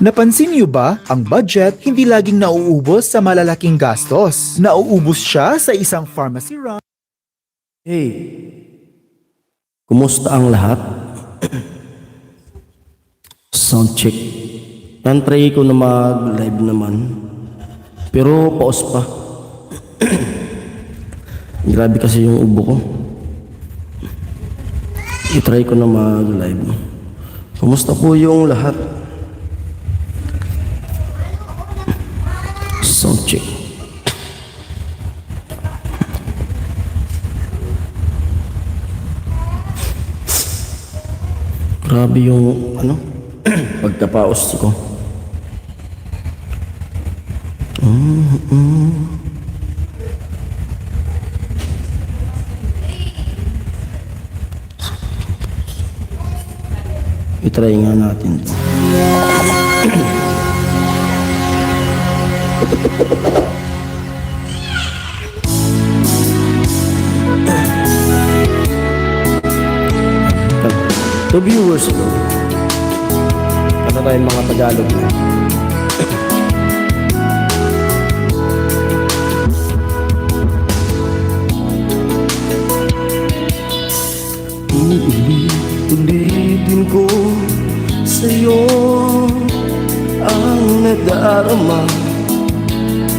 Napansin niyo ba, ang budget hindi laging nauubos sa malalaking gastos. Nauubos siya sa isang pharmacy run. Hey, kumusta ang lahat? Sound check. Try ko na mag-live naman. Pero pause pa. Grabe kasi yung ubo ko. I-try ko na mag-live. Kumusta po yung lahat? Sound check. Grabe yung pagkapaos ko. I-try nga natin. To viewers ko, ano tayong mga Tagalog na? Ulitin ko sa'yo ang nadarama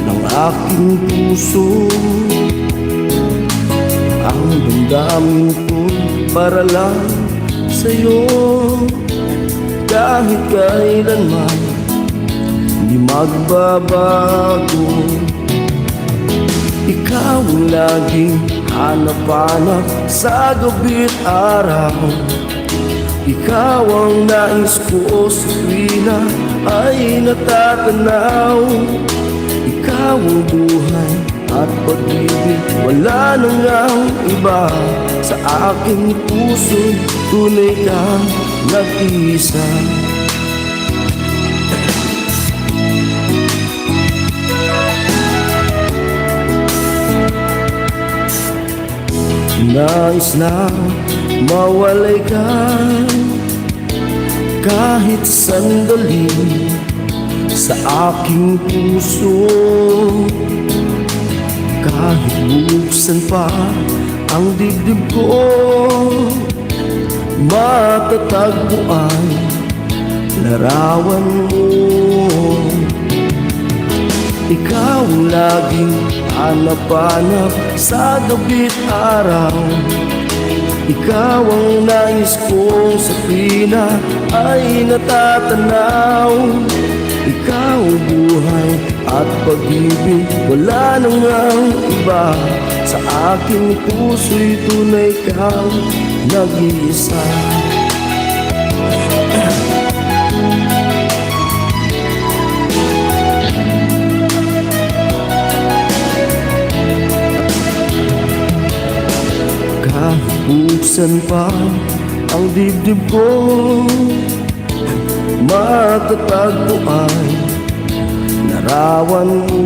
ng aking puso. Ang damdamin ko para lang sa'yo, kahit kailanman hindi magbabago. Ikaw ang laging hanap-hanap sa gabi't araw. Ikaw ang nais ko sa tuwina ay natatanaw. Ikaw ang buhay at pag-ibig, wala nang ang iba. Sa aking puso, tunay kang nag-iisa. Nais na mawalay ka kahit sandali sa aking puso. Kahit buksan pa ang dibdib ko, matatagpuan larawan mo. Ikaw ang laging hanap-hanap sa gabi't araw. Ikaw ang nais kong sa tuwina ay natatanaw. Ikaw ang buhay at pag-ibig, wala nang ang iba. Sa aking puso'y tunay kang nag-iisa. Kahit buksan pa ang dibdib ko, matatagpuan larawan mo.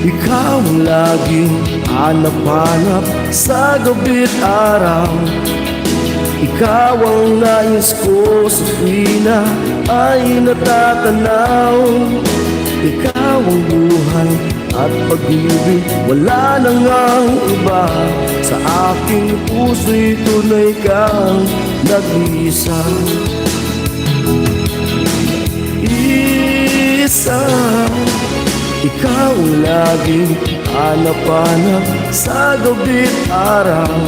Ikaw ang laging hanap-hanap sa gabi't araw. Ikaw ang nais ko sa tuwina ay natatanaw. Ikaw ang buhay at pag-ibig, wala nang ang iba. Sa aking puso'y tunay kang nag-iisa. Isa, ikaw ang laging hanap-hanap sa gabi't araw.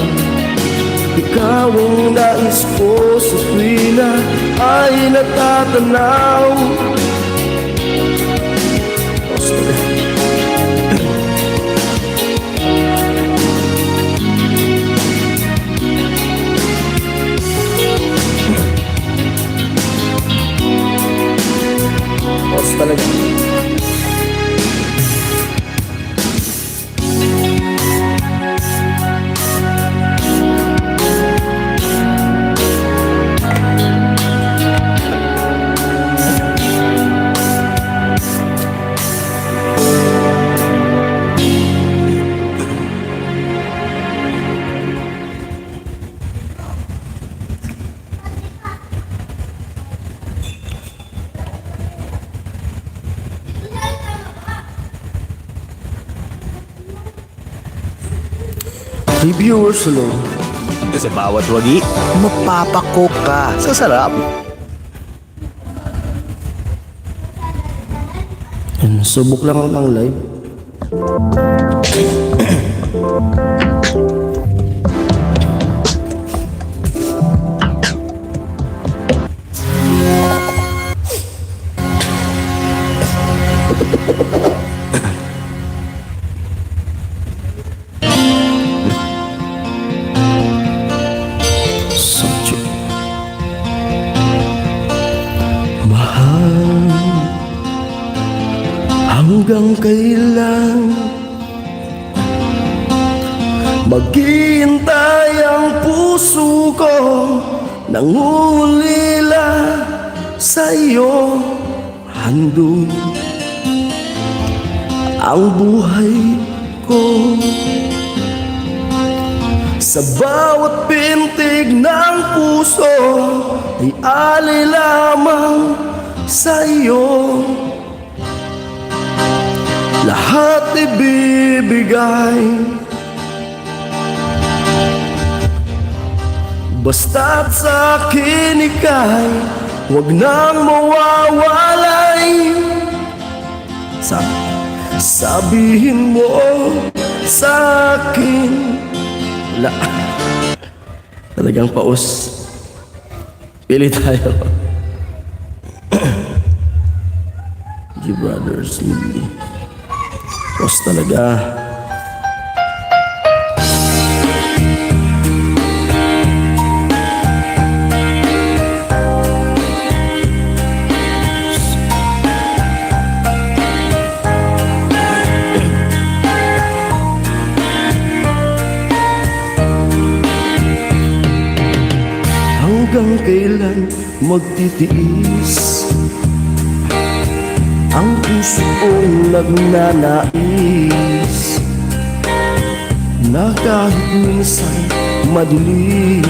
Ikaw ang nais ko sa tuwina ay natatanaw. Talaga. Reviewers hello. Sa bawat wagi, mapapako ka sa sarap. Yan, subok lang ako ng live. Subject. Mahal, hanggang kailan maghihintay ang puso ko, nangulila sa iyo. Handog ang buhay ko sa bawat pintig ng puso, ay alay lamang sa iyo. Lahat ibibigay, basta't sa akin ika'y huwag nang mawawalay. Sabihin mo sa akin, wala. Talagang paus. Pili tayo. G Brothers Movie. Paus talaga. Hanggang kailan magtitiis ang puso kong nagnanais, na kahit minsan madilim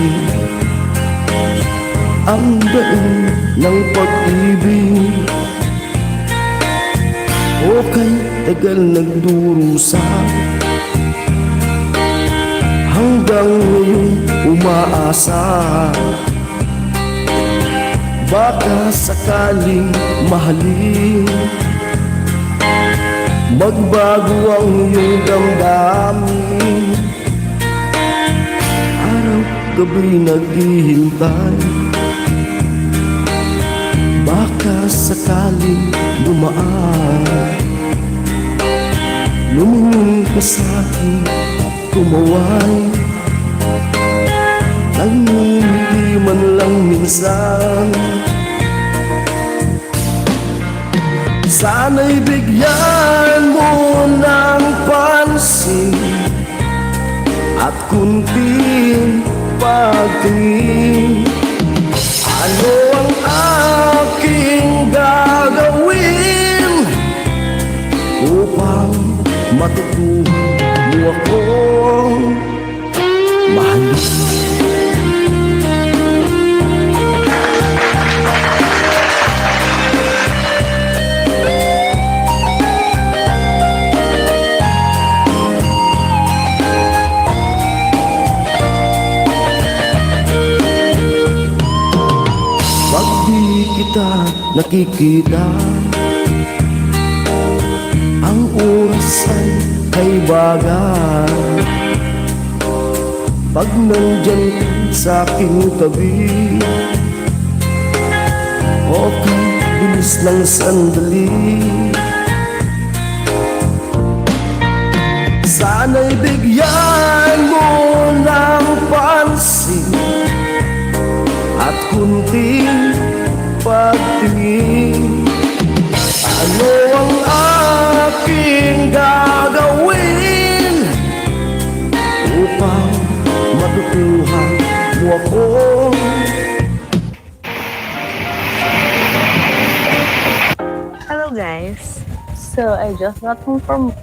ang daan ng pag-ibig. O kay tagal nagdurusa, hanggang ngayon umaasa, baka sakaling mahalin, magbago ang iyong damdamin. Araw-gabi naghihintay, baka sakaling dumaan, lumingin ka sa'kin, tumaway, hindi man lang minsan. Sana'y bigyan mo ng pansin at kunting pagtingin. Ano ang aking gagawin upang matutunan mo akong mahalin? Pag di kita nakikita, ang oras ay kaibagan. Pag nandyan ka sa aking tabi, okay, bilis ng sandali. Sana'y bigyan mo ng pansin at kunting pagtingin. Ano ang aking gagawin upang matutuhan mo ako? Hello guys, so I just got home from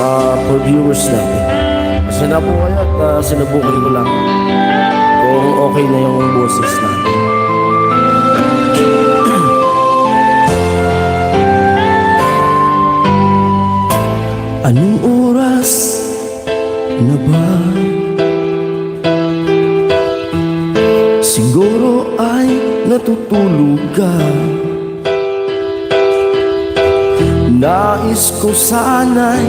sa viewers natin. Kasi na po kayo at sinubukan ko lang kung okay na yung boses natin. Anong oras na ba? Siguro ay natutulog ka. Nais ko sana'y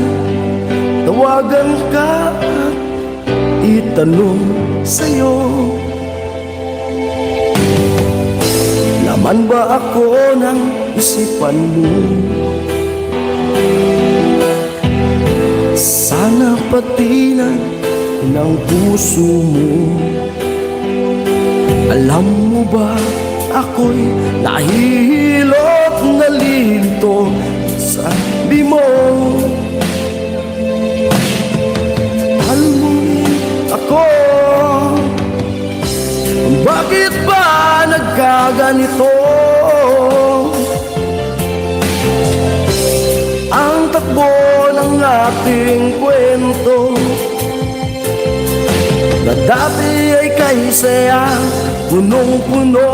tawagan ka at itanong sa'yo, laman ba ako ng isipan mo? Sana pati na ng puso mo. Alam mo ba ako'y nahihilot na lito sa sabi mo. Mahal mo ako. Bakit ba nagkaganito? Ang takbo ng ating kwento na dati ay kay saya, punong-puno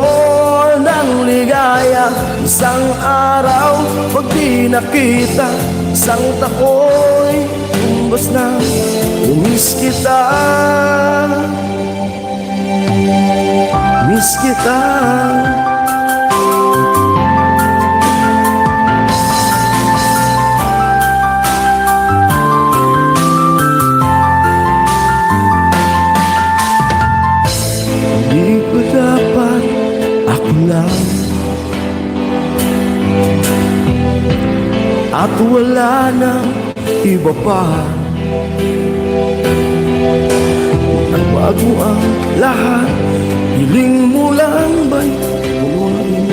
ng ligaya. Isang araw, pag di nakita, isang tao'y tumbas na. Miss kita, miss kita. Hindi ko dapat ako lang, at wala nang iba pa. Nagbago ang lahat, hiling mo lang ba'y buuin?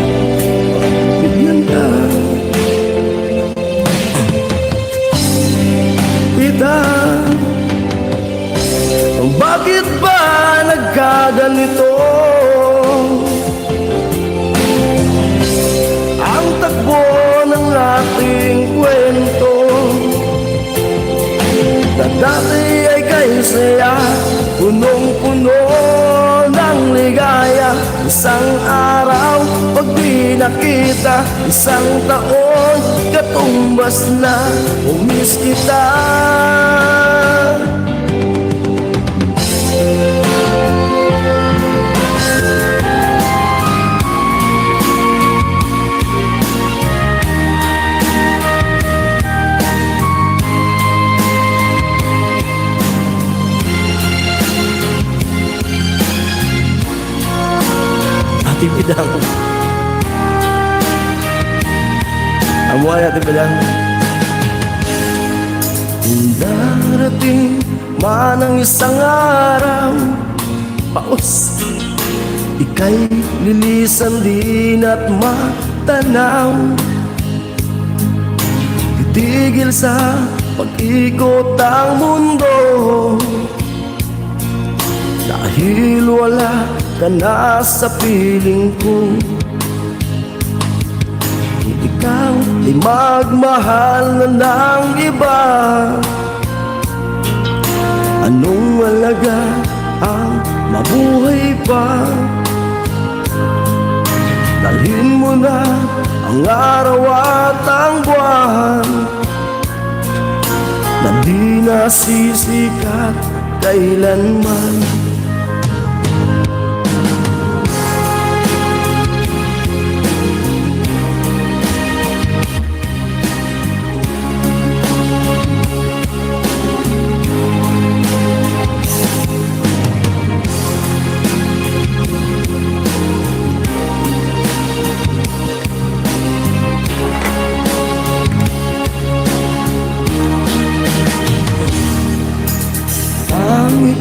Bigyan ka kita. Bakit ba nagkaganito? Ang takbo ng ating kwento na dati ay kay saya, punong-puno ng ligaya. Isang araw, pag di nakita, isang taon, katumbas na. Miss kita. Ate Bidang, amuhay Ate Bidang. Darating man ang isang araw, paus, ika'y lilisan din at matanaw. Titigil sa pag-ikot ang mundo, dahil wala ka na sa piling ko. Ikaw ay magmahal na ng iba. Anong malaga ang mabuhay pa? Dalhin mo na ang araw at ang buwan na di nasisikat kailanman.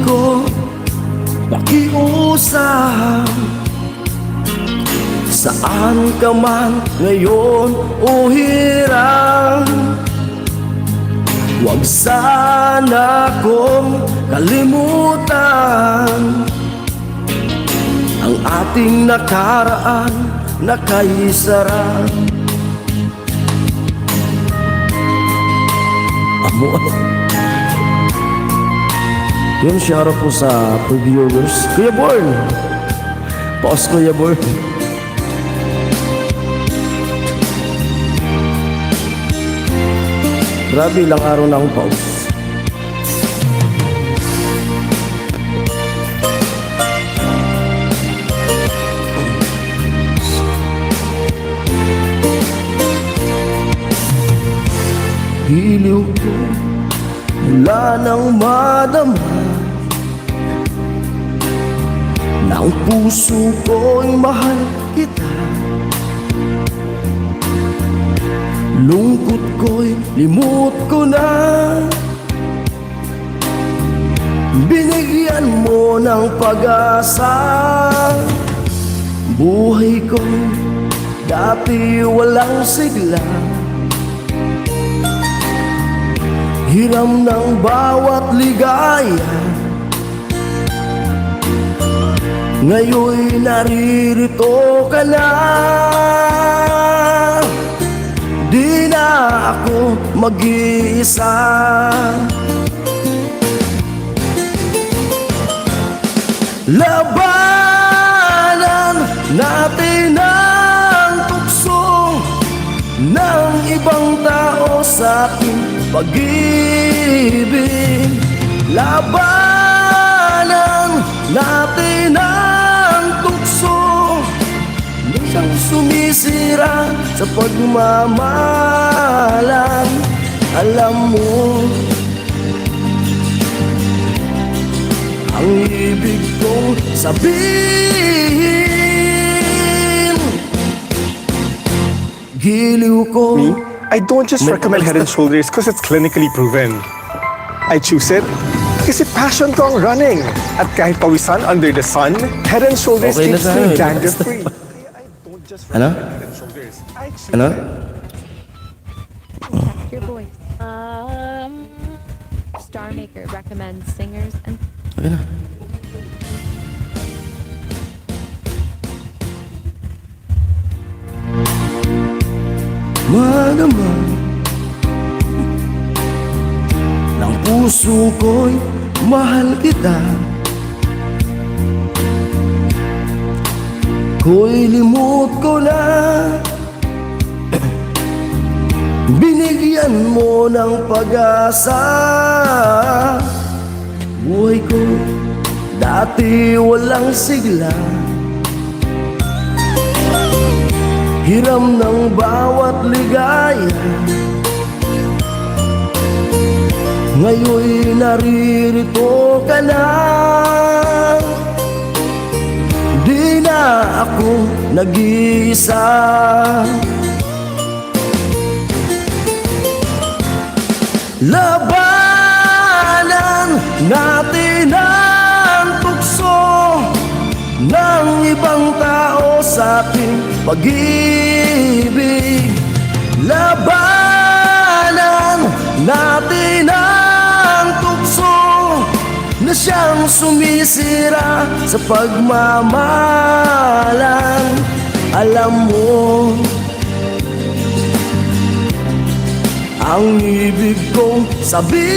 Ko pakiusap, saan ka man ngayon o hirang, huwag sana kong kalimutan ang ating nakaraan na kaisara. mo. Yun, shoutout po sa viewers. Kuya Born! Paos Kuya Born. Grabe, ilang araw na akong paus. Giliw ko, wala nang madama, ng puso ko'y mahal kita. Lungkot ko'y limot ko na, binigyan mo ng pag-asa. Buhay ko dati walang sigla, hiram ng bawat ligaya. Ngayon'y naririto ka na, di na ako mag-iisa. Labanan natin ang tukso ng ibang tao sa aking pag-ibig. Labanan natin ang tukso ng siyang sumisira sa pagmamahalan. Alam mo ang ibig kong sabihin. Giliw ko. Me, I don't just recommend Head and Shoulders because it's clinically proven. I choose it kasi passion ko ang running. At kahit pawisan under the sun, Head and Shoulders Okay na keeps tayo. me dandruff-free. I don't just Ano? recommend Head and Shoulders. I choose Ano? Your voice. Star Maker recommends singers and Okay na. Madama ng puso ko'y mahal kita, ko'y limot ko na, binigyan mo ng pag-asa. Buhay ko dati walang sigla, hiram ng bawat ligaya. Ngayon'y naririto ka na, di na ako nag-iisa. Labanan natin ang tukso ng ibang tao sa ating pag-ibig. Labanan natin ang tukso na siyang sumisira sa pagmamahalan. Alam mo ang ibig kong sabihin.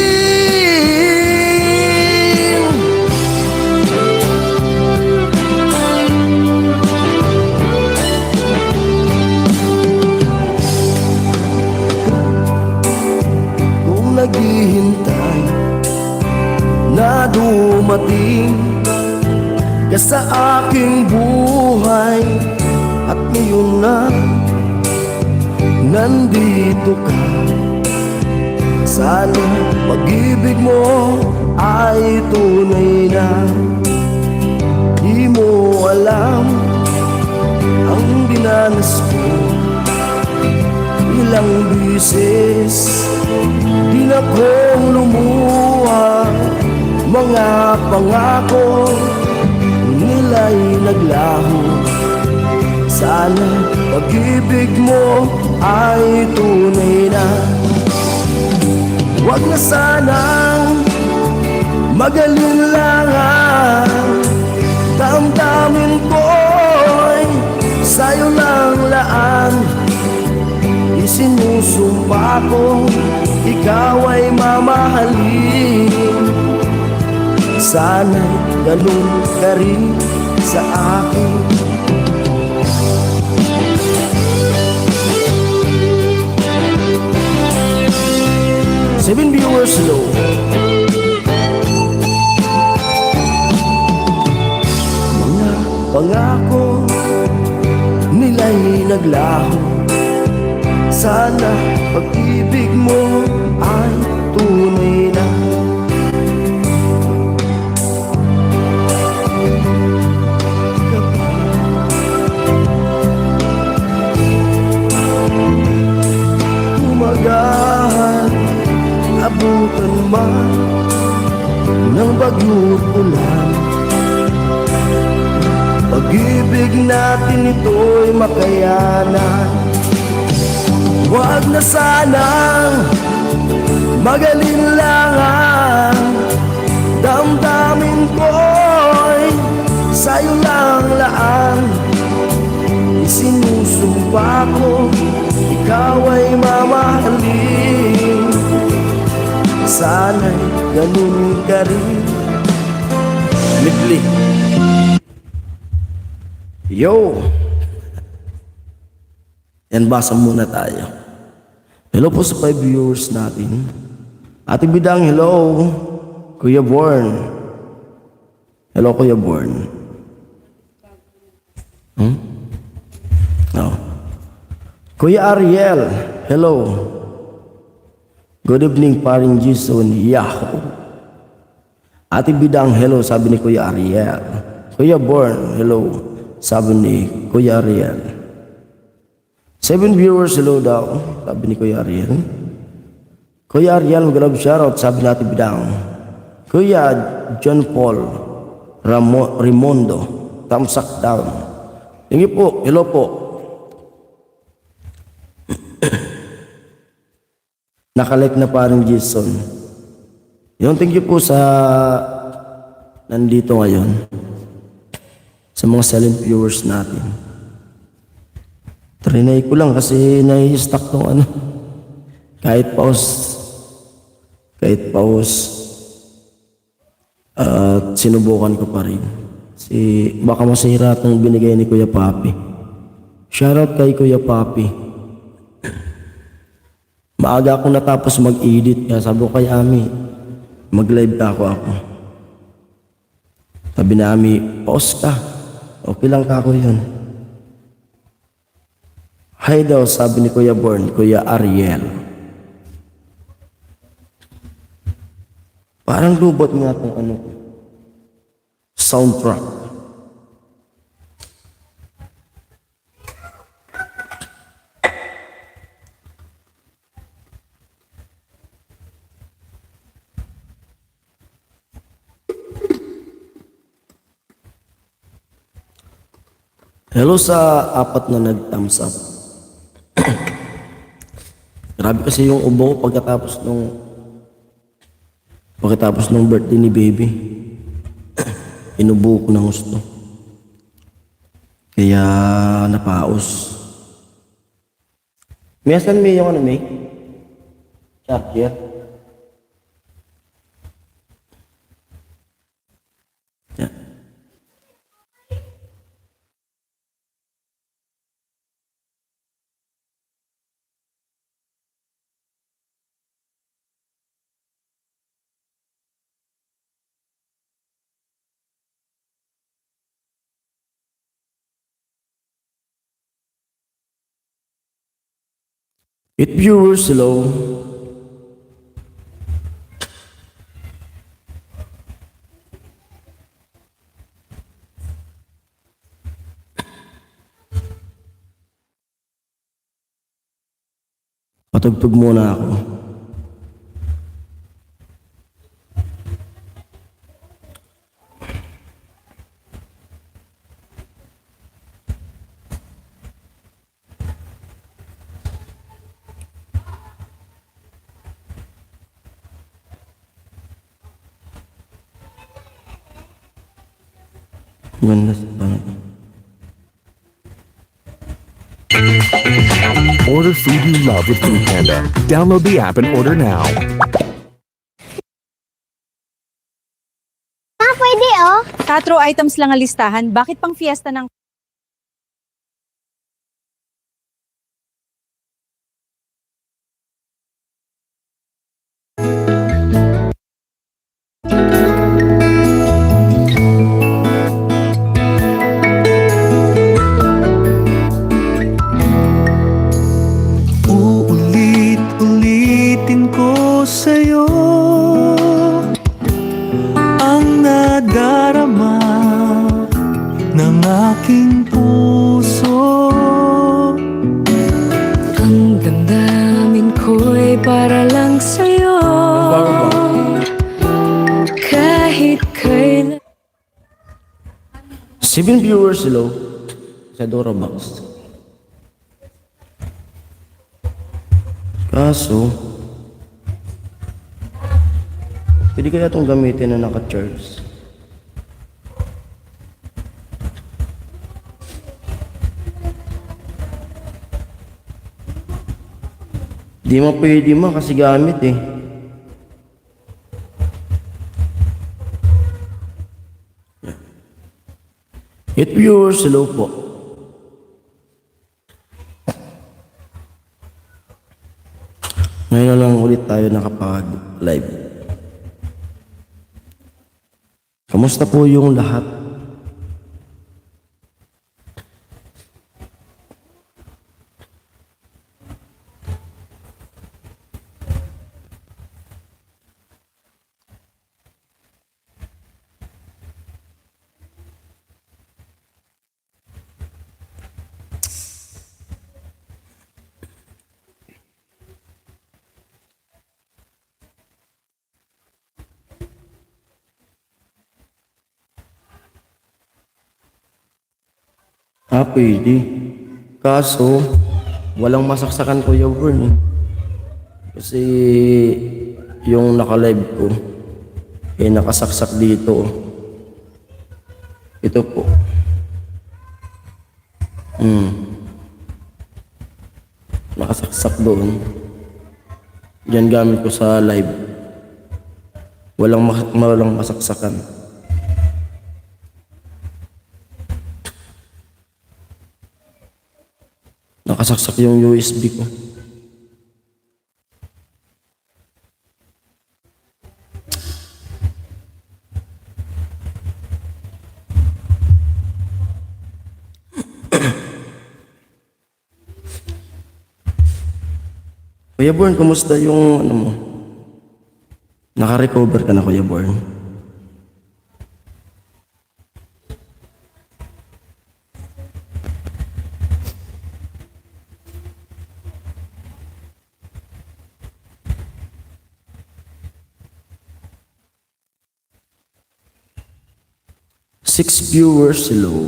Kung naghihintay na dumating ka sa aking buhay, at ngayon na nandito ka, sana pag-ibig mo ay tunay na. Di mo alam ang dinanas ko, ilang bisis di na kong lumuha. Mga pangako nila'y naglaho, sana pag-ibig mo ay tunay na. Huwag na sanang mag-alinlangan, damdamin ko'y sa'yo lang laan. Isinusumpa ko, ikaw ay mamahalin. Sana'y ganun ka rin sa akin. Seven viewers low. Mga pangako nila'y naglaho. Sana pag-ibig mo ay tunay na. Umagahan, abutan man ng bagyo't ulan. Pag-ibig natin ito'y makayanan. Huwag na sanang magalinlangan. Damdamin ko'y sa'yo lang laan. Isinusumpa ko, ikaw ay mamahalin. Sana'y ganun ka rin. Liglig. Yo! Yan, basa muna tayo. Hello po sa 5 viewers natin. Ate Bidang, hello. Kuya Born. Hello, Kuya Born. No. Kuya Ariel, hello. Good evening, paring Jason. Yahoo. Ate Bidang, hello, sabi ni Kuya Ariel. Kuya Born, hello, sabi ni Kuya Ariel. 7 viewers, hello daw, sabi ni Kuya Ariel. Kuya Ariel, mag-love shoutout, sabi ni Ate Bidang. Kuya John Paul Rimondo, thumbs up down. Thank you po, hello po. Nakalike na paring Jason. Yung thank you po sa nandito ngayon. Sa mga silent viewers natin. Trinay ko lang kasi nai-stuck tong ano. Kahit pause. At sinubukan ko pa rin. Baka masira itong binigay ni Kuya Papi. Shoutout kay Kuya Papi. Maaga ako natapos mag-edit. Kaya sabi ko kay Ami, mag-live ka ako. Sabi na Ami, pause ka. Okay lang ka ako yun. Hi daw, sabi ni Kuya Born, Kuya Ariel. Parang lubot nga itong ano, soundtrack. Hello sa 4 na nag-thumbs up. Grabe kasi yung ubo ko pagkatapos nung birthday ni baby. Inubo ko ng gusto. Kaya napaos. Miyasan may yung ano may? Charger. Yeah. It viewers, hello. Patugtog muna ako. Ganda sa Order food you love with Foodpanda. Download the app and order now. Pwede oh. 4 items lang ang listahan. Bakit pang fiesta ng... Uulit-ulitin ko sa'yo ang nadarama ng aking puso. Ang damdamin ko'y para lang sa'yo. Kahit kailan. 7 viewers, hello. Sa Dora Box. Kaso, pwede kaya itong gamitin na naka-charge? Di mo pwede kasi gamit eh. Hit viewers, hello po. Ngayon na lang ulit tayo nakapag-live. Kamusta po yung lahat? Pwede. Kaso, walang masaksakan Kuya Vern eh. Kasi yung naka-live ko, nakasaksak dito. Ito po. Nakasaksak doon. Yan gamit ko sa live. Walang masaksakan. Nakasaksak yung USB ko. Kuya Born, kumusta yung ano mo? Naka-recover ka na, Kuya Born? Six viewers, hello.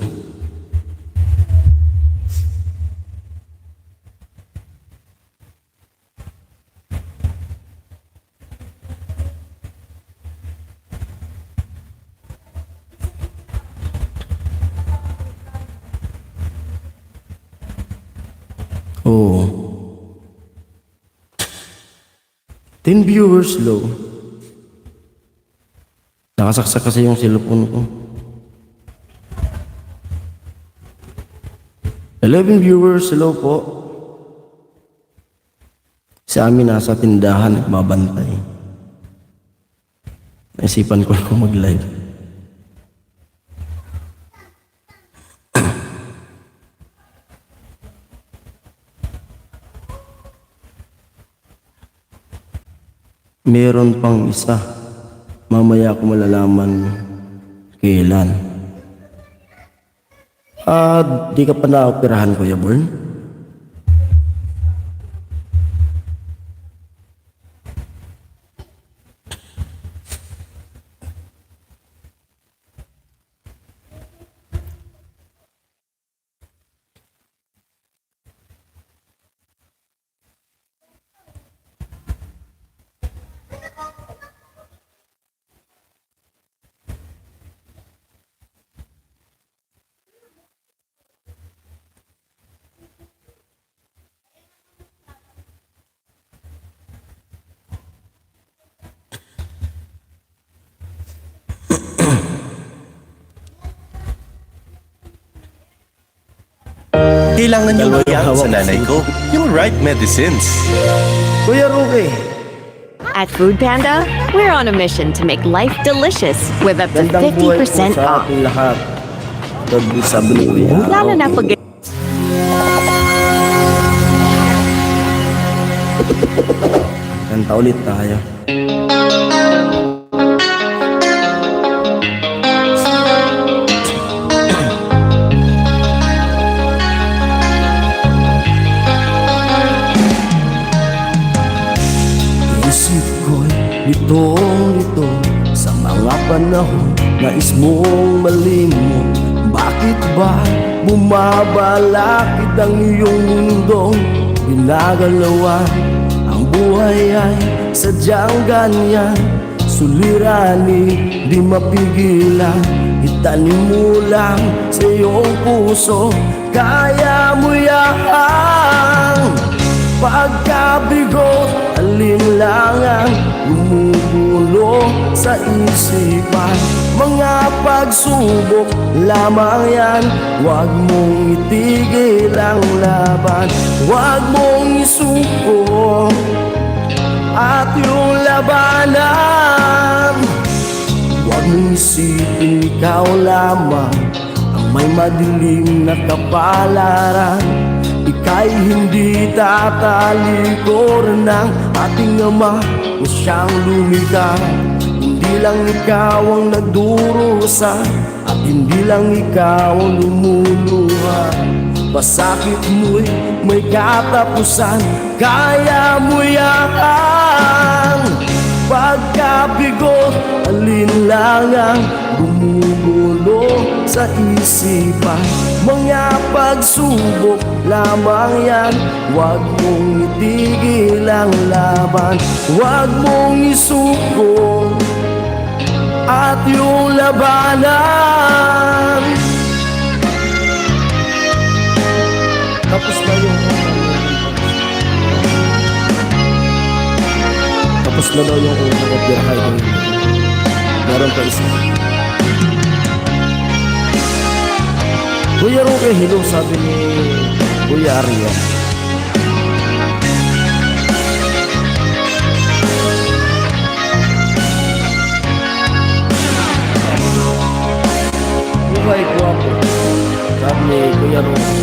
Oh. 10 viewers, hello. Nakasaksak kasi yung cellphone ko. 11 viewers, hello po. Sa amin nasa tindahan, nagbabantay. Naisipan ko lang mag-live. Meron pang isa. Mamaya ko malalaman kailan. Di ka pa na-operahan, Kuya Born? Kailangan niyo Dalawa yung bigyan hawak sa nanay ko yung right medicines. Kuya Roque, At Food Panda, we're on a mission to make life delicious with up to gandang buhay po 50% sa off. ating lahat. Sabi ni Kuya Lalo na pag Kanta ulit tayo. Isip ko'y litong-lito sa mga panahon nais mong malimot. Bakit ba bumabalakid ang iyong mundong ginagalawan? Ang buhay ay sadyang ganyan, suliranin, di mapigilan. Itanim mo lang sa iyong puso, kaya mo yan. Pagkabigot, alinlangan, gumugulo sa isipan. Mga pagsubok lamang yan, huwag mong itigil ang laban. Huwag mong isuko at yung labanan. Huwag mong isipin ikaw lamang ang may madilim na kapalaran. Ika'y hindi tatalikuran ng ating Ama na siyang lumikha. Hindi lang ikaw ang nagdurusa at hindi lang ikaw ang lumuluha. Pasakit mo'y may katapusan, kaya mo yan. Pagkabigot, alinlangan, gumugulo sa isipan. Mga pagsubok lamang yan, huwag mong itigil ang laban. Huwag mong isuko at yung labanan. Tapos na yung Tapos na daw yung unang opera kay David. Meron pa isa. Kuya Roque, hello, sabi ni Kuya Ariel. Buhay guwapo, sabi ni Kuya Roque.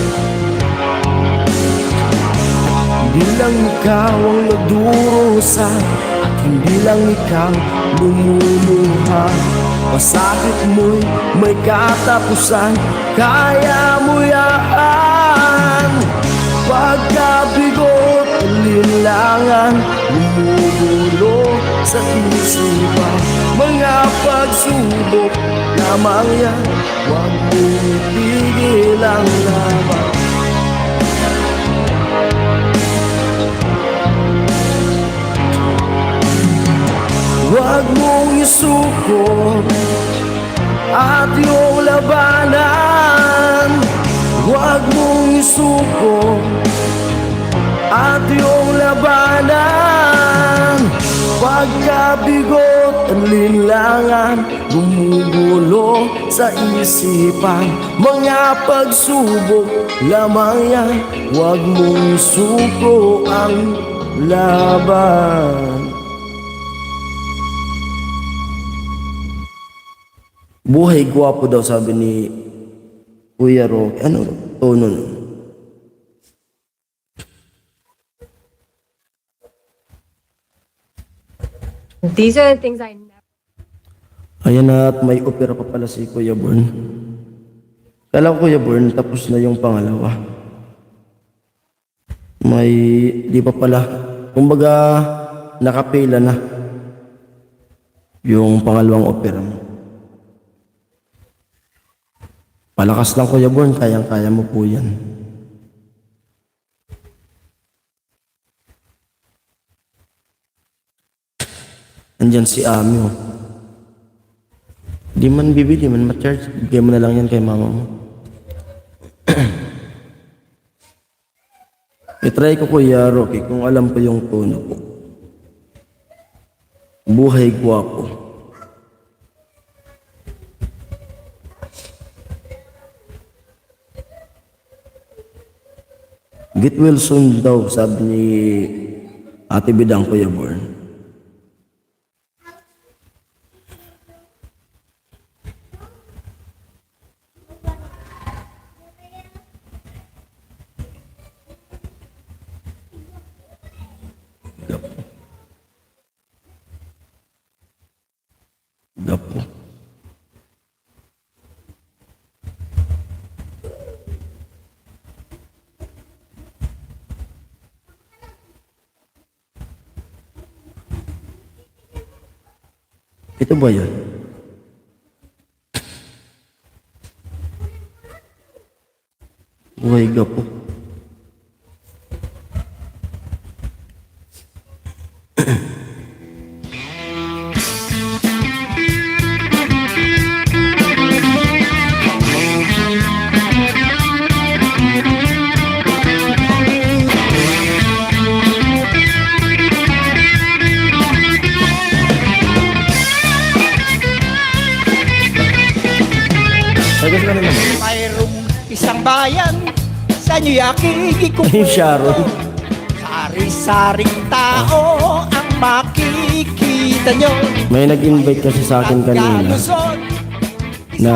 Hindi lang ikaw ang nagdurusa at hindi lang ikaw lumuluha. Pasakit mo'y may katapusan, kaya mo yan. Pagkabigot, alinlangan, gumugulo sa isipan. Mga pagsubok lamang yan, huwag mong itigil ang laban. Huwag mong isuko at yung labanan. Huwag mong isuko at yung labanan. Pagkabigot, alinlangan, gumugulo sa isipan. Mga pagsubok lamang yan, huwag mong isuko ang laban. Buhay gwapo daw, sabi ni Kuya Roque. Ano tono nun? These are the things I never. Ayan na, at may opera pa pala si Kuya Born. Kala ko Kuya Born, tapos na yung pangalawa. May, di pa pala. Kumbaga, nakapila na yung pangalawang opera mo. Palakas lang Kuya Born, kayang-kaya mo po yan. Andyan si Ami, oh. Di man bibili, di man ma-charge. Bigay mo na lang yan kay mama mo. I-try ko Kuya Roque kung alam ko yung tono ko. Buhay gwapo. Get well soon daw, sabi ni Ate Bidang, Kuya Born. Gapo. Ito ba yun? Buhay gapo. Sagas ka na naman. Mayroong isang bayan sa New York, Ay, Sharon. Sari-saring tao ang makikita nyo. May nag-invite kasi sa akin kanina na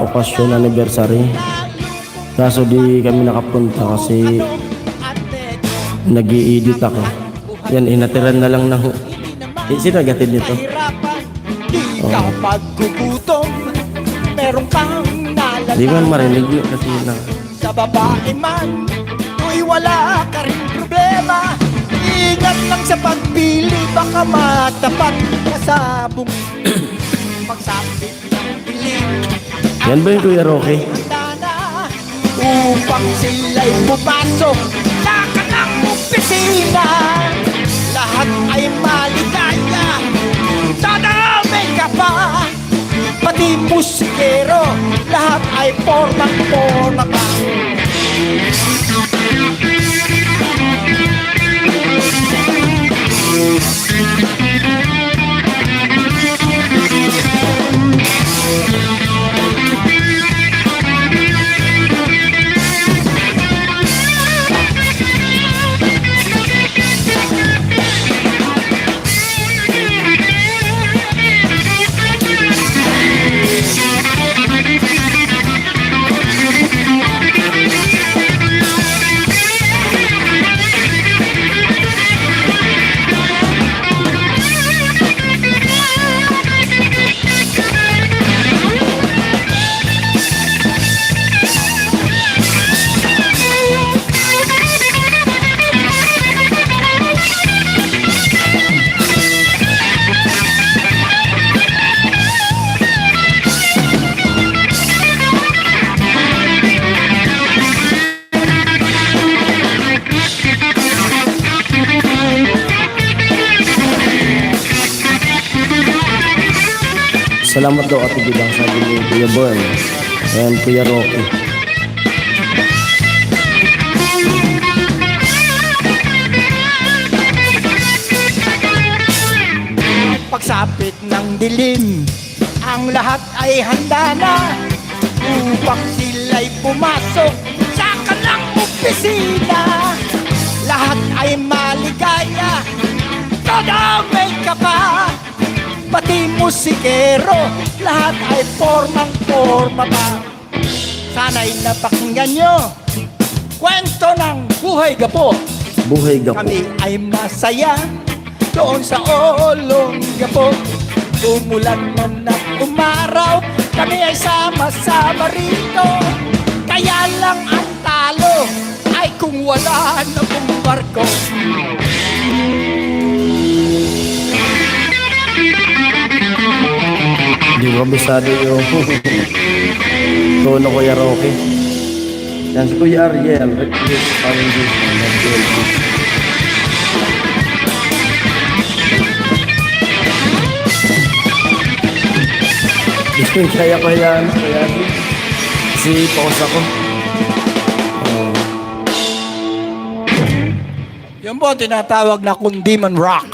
okasyon anniversary. Kaso di kami nakapunta kasi nag-i-edit ako. Yan, inatiran na lang ng... sinagatid nito. Di ka paggugutom, meron kang Di man marinig yun kasi na... sa babae man, tu'y wala ka rin problema. Ingat lang sa pagpili, baka matapat ka sa pagsapit ng piling. Yan ba yung Kuya Roque? Tana, upang sila'y pupasok sa kanang opisina. Lahat ay maligaya, dadamay ka pa. Pati musikero, lahat ay porma-porma pa. Salamat daw Ate Bidang, sabi ni Kuya Born and Kuya Rocky. Pagsapit ng dilim, ang lahat ay handa na upang sila'y pumasok sa kanang opisina. Lahat ay maligaya, dadamay ka pa. Pati musikero, lahat ay formang-forma pa. Sana'y napakinggan nyo kwento ng buhay gapo. Buhay gapo. Kami ay masaya doon sa Olong Gapo. Umulan man at umaraw, kami ay sama-sama rito. Kaya lang ang talo ay kung wala na pong barko. Hindi ko kabisado yung tono Kuya Roque. Yan si Kuya Ariel. Request parang dito. Kaya ko yan. Si pause ako. Yan po ang tinatawag na Kundiman Rock.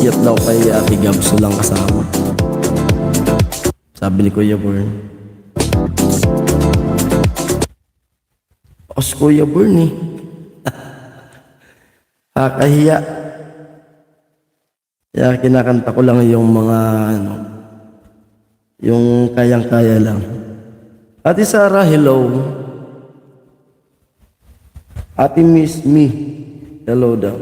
Yat daw kay Ate Gabs lang kasama. Sabi ni Kuya Born. Kuya Bernie. Kakahiya. Kaya kinakanta ko lang yung mga ano, yung kayang-kaya lang. Ate Sarah, hello. Ate Miss Me, hello daw.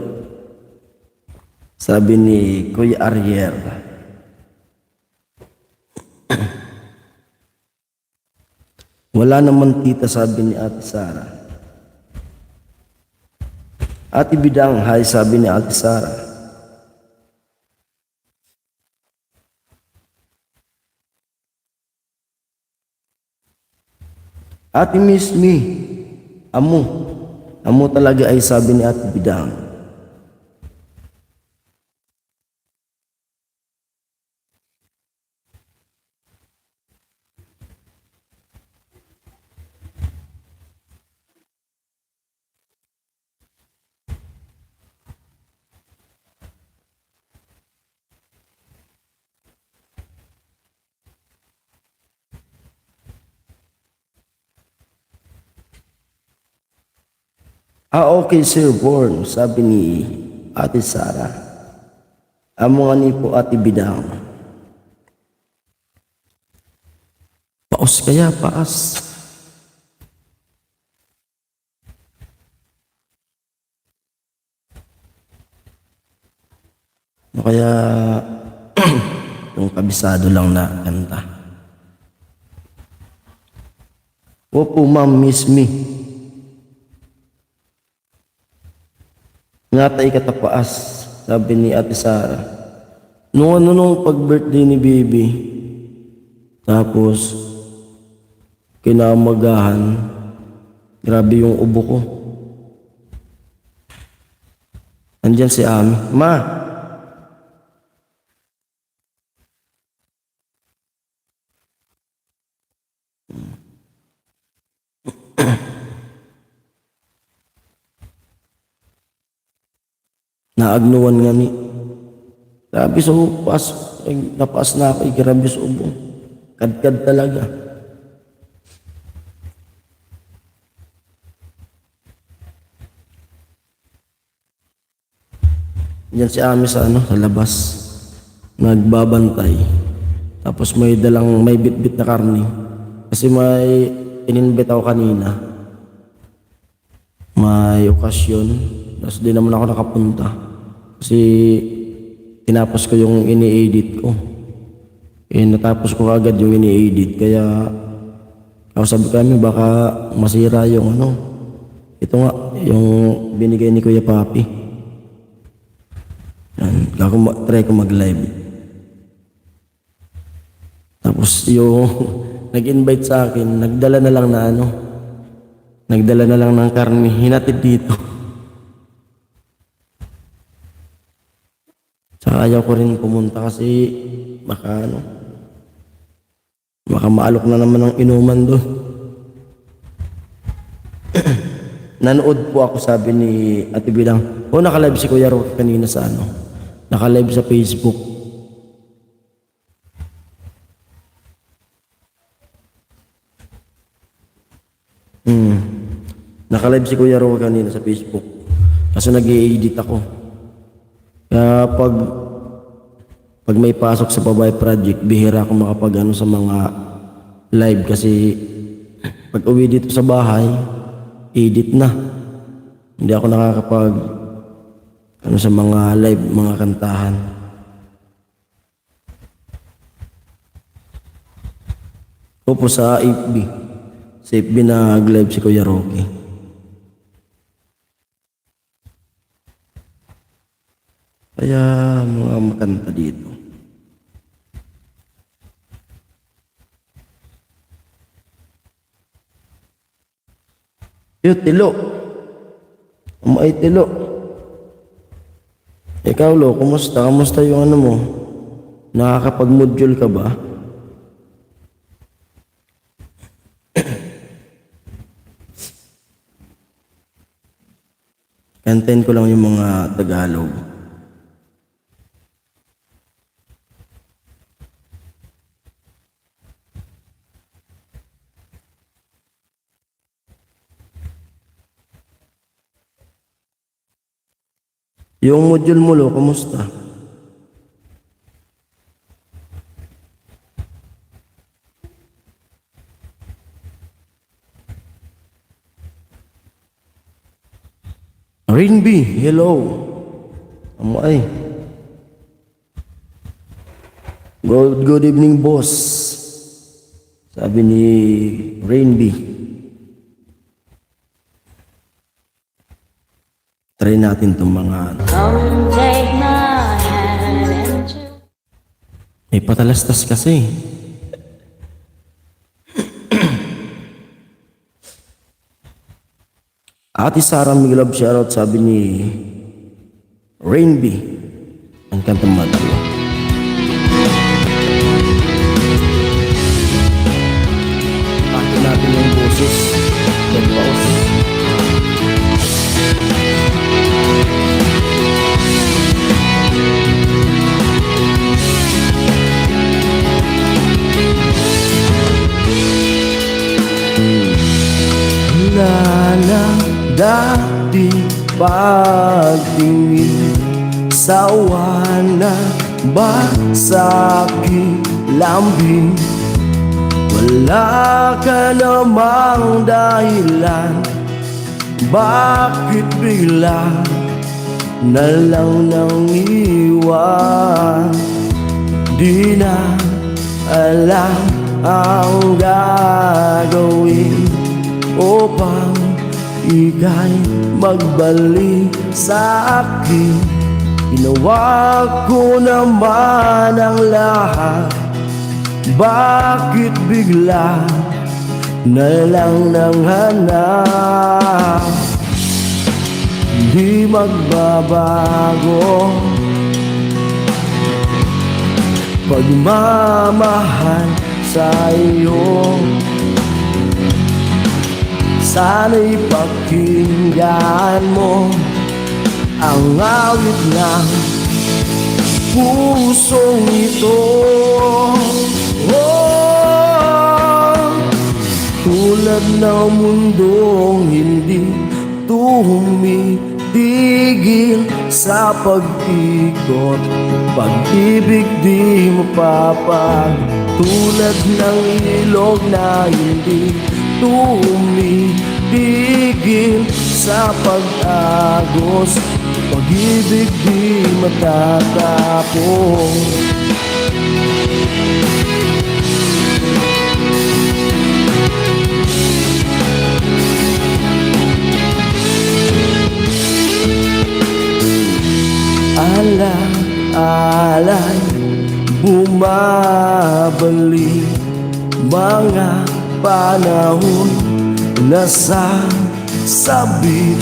Sabi ni Kuya Ariel. Wala naman tita, sabi ni Ate Sarah. Ate Bidang, hi, sabi ni Ate Sarah. Ate Miss Me, amo. Amo talaga ay sabi ni Ate Bidang. Okay, Sir Born, sabi ni Ate Sarah. Amo nga ni po Ate Bidang. Paos kaya, paas. O kaya, yung kabisado lang na kanta. Opo, ma'am, miss me. Ngatay katapaas, sabi ni Ate Sarah. Nung pag-birthday ni Baby, tapos kinamagahan, grabe yung ubo ko. Andyan si Ami. Ma! Naagnuwan nga ni. Grabe sa upas. Napaas na ako. Grabe sa ubo. Kadkad talaga. Diyan si Ami sa sa labas. Nagbabantay. Tapos may bitbit na karne. Kasi may in-invite ako kanina. May okasyon. Tapos di naman ako nakapunta. Kasi tinapos ko yung ini-edit ko. Natapos ko agad yung ini-edit. Kaya sabi kami baka masira yung ito nga, yung binigay ni Kuya Papi. Yan, try ko mag-live. Tapos yung nag-invite sa akin, nagdala na lang ng karne, hinatid dito. Tsaka ayaw ko rin pumunta kasi baka maalok na naman ng inuman doon. Nanood po ako, sabi ni Ate Bidang. Naka-live si Kuya Roque kanina sa naka-live sa Facebook. Naka-live si Kuya Roque kanina sa Facebook. Kasi nag-i-edit ako. Kaya pag may pasok sa Pabay Project, bihira ako makapag sa mga live kasi pag uwi dito sa bahay, edit na. Hindi ako nakakapag sa mga live, mga kantahan. Opo, sa FB. Sa FB nag-live si Kuya Roque. Kaya mga makanta dito. Tilo. Ay, Tilo. Ikaw, Lo, kumusta? Kumusta yung mo? Nakakapag-module ka ba? Kantayin ko lang yung mga Tagalog. Yung module mo, lo, kumusta? Rainby, hello. Amo ay. Good evening, boss. Sabi ni Rainby. Try natin itong mga... May patalastas kasi. Ate Sarah Miglove shoutout, sabi ni Rainby. Ang kantang madalo. Bakit natin yung boses? Nagpaos. Lala dati pagtingin sawa na ba sa aking lambing? Wala ka namang dahilan, bakit bigla na lang nang iwan? Di na alam ang gagawin upang ika'y magbalik sa akin. Ginawa ko naman ang lahat, bakit bigla na lang nang hanap? Di magbabago pagmamahal sa iyo. Sana'y pakinggan mo ang awit ng pusong ito. Oh, tulad ng mundong hindi tumitigil sa pag-ikot, pag-ibig di mapapag. Tulad ng ilog na hindi tumitigil sa pag-agos, pag-ibig di matatapos. Alay, bumabalik mga panahon na sabit,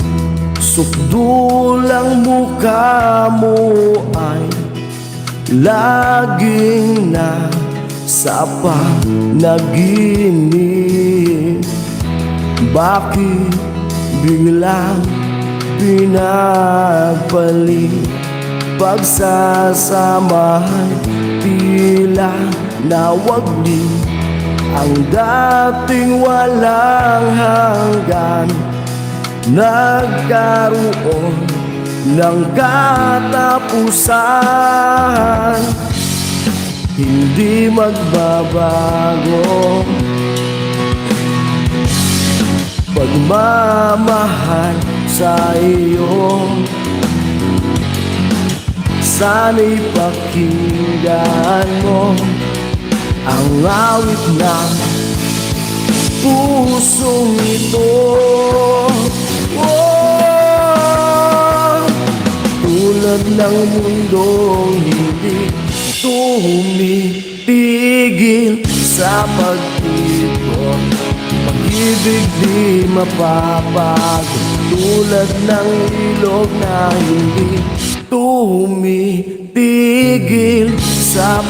sukdulang mukha mo ay laging nasa panaginip. Bakit biglang pinagpalit? Pagsasamahan tila nawagli ang dating walang hanggan. Nagkaroon ng katapusan, hindi magbabago pagmamahal sa iyo. Sana'y pakinggan mo ang awit ng pusong ito. Oh, tulad ng mundong hindi tumitigil sa pag-ikot, pag-ibig di mapapagod. Tulad ng ilog na hindi tumitigil sa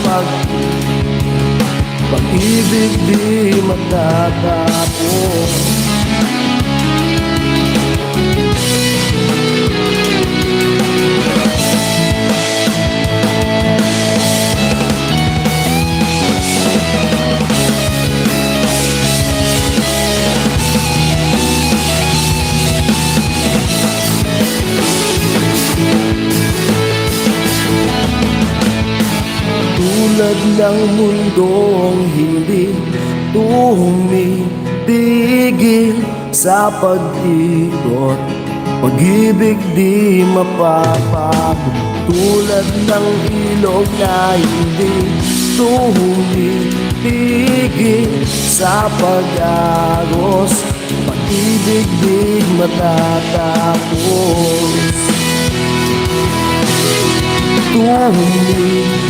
pag-ibig di matatapos. Tulad ng mundong hindi tumitigil sa pag-ikot, pag-ibig di mapapagod. Tulad ng ilog na hindi tumitigil sa pag-agos, pag-ibig di matatapos. Tumitigil.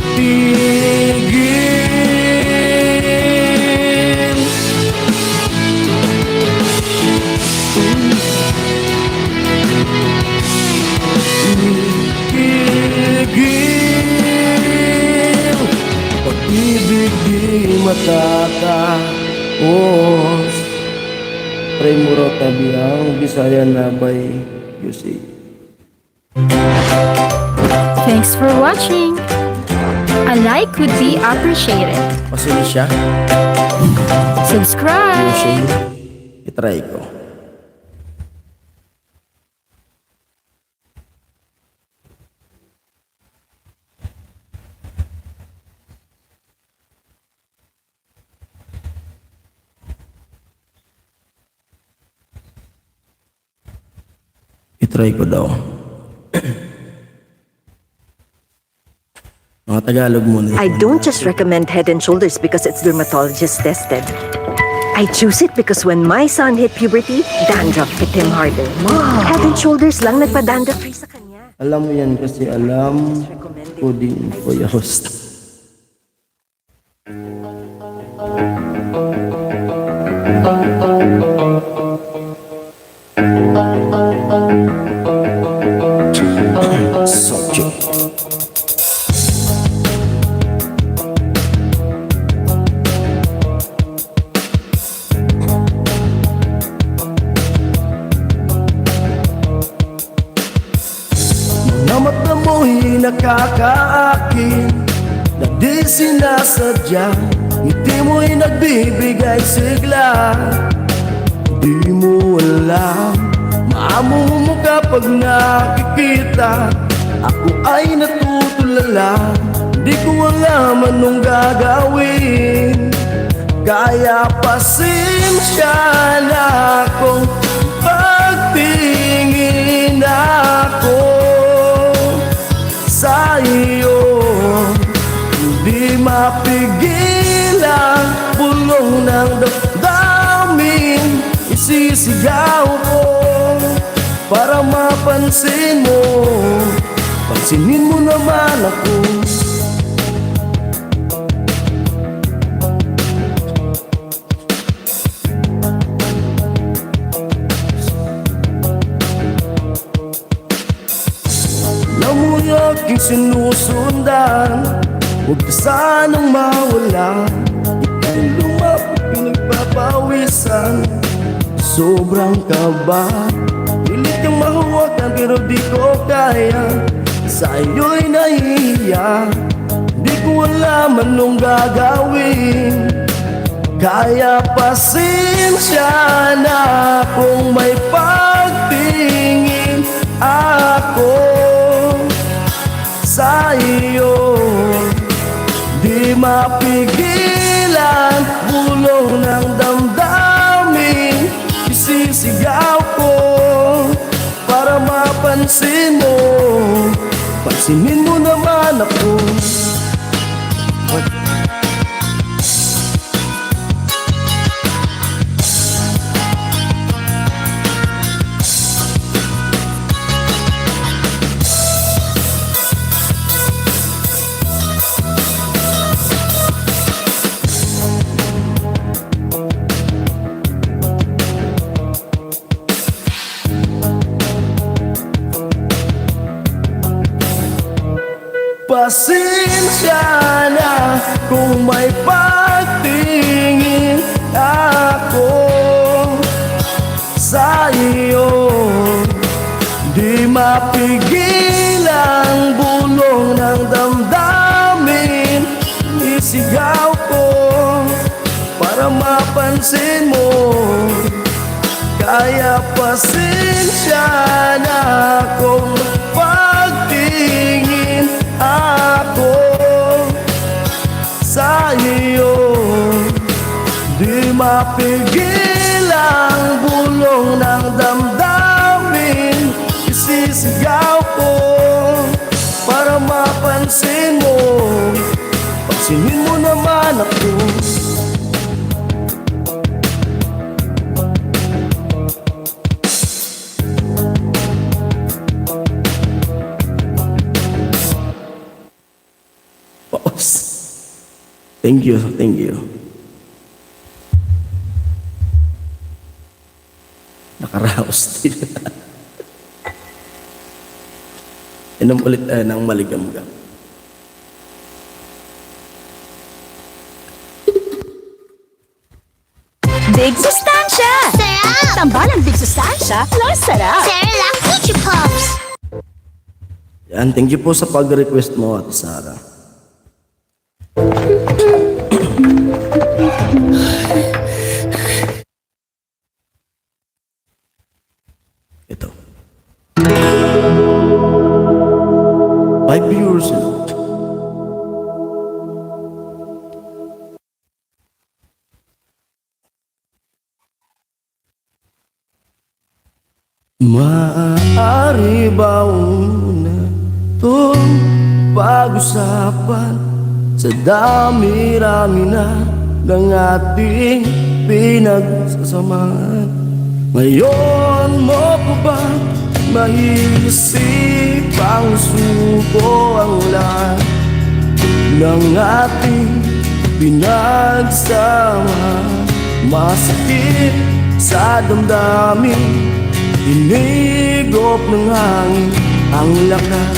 Tumitigil. Pag-ibig di matatapos. Pray mo raw tabi ang Bisaya na by Yusei. Thanks for watching. A like would be appreciated. Pasuli siya. Subscribe. Itry ko. Itry ko daw. Mga Tagalog muna. I don't just recommend Head and Shoulders because it's dermatologist tested. I choose it because when my son hit puberty, dandruff hit him harder. Head and Shoulders lang nagpa-dandruff free sa kanya. Alam mo yan kasi alam ko din po yung host. Subject. Mga mata mo'y nakakaakin na di sinasadya, ngiti mo'y nagbibigay sigla. Di mo alam, maamo mo kapag nakikita, ako ay natutulala, di ko alam anong gagawin. Kaya pasensya na kung pagtingin ako sa iyo, hindi mapigilan, bulong ng damdamin, isisigaw ko para mapansin mo. Pansinin mo naman ako. Alam mo yung aking sinusundan, huwag ka sanang mawala. Ika'y lumapit, pinagpapawisan, sobrang kaba. Pilit kang mahawakan pero di ko kaya, sa iyo'y nahihiya, di ko alam anong gagawin. Kaya pasensya na kung may pagtingin ako sa iyo, di mapigilan, bulong ng damdamin, isisigaw ko para mapansin mo. Pansinin mo naman ako. Pasensya na kung may pagtingin ako sa iyo, di mapigilan, bulong ng damdamin, isigaw ko para mapansin mo. Kaya pasensya na kung pagtingin ako iyo. Di mapigil ang bulong ng damdamin. Isisigaw ko para mapansin mo. Pansinin mo naman ako. Pause. Thank you, thank you. Nakaraos din. Inom ulit ng maligam-gam. Big Sustansya! Sarap! Tambalang Big Sustansya, lang sarap! Cerelac Coochie Pops! Yan, thank you po sa pag-request mo, Ate Sara. Ito. 5 viewers. Maaari ba una itong pag-usapan sa dami-rami na ng ating pinagsasamahan? Ngayon mo pa ba maiisip ang suko ang lahat ng ating pinagsamahan? Masakit sa damdamin, hinigop ng hangin ang lakas,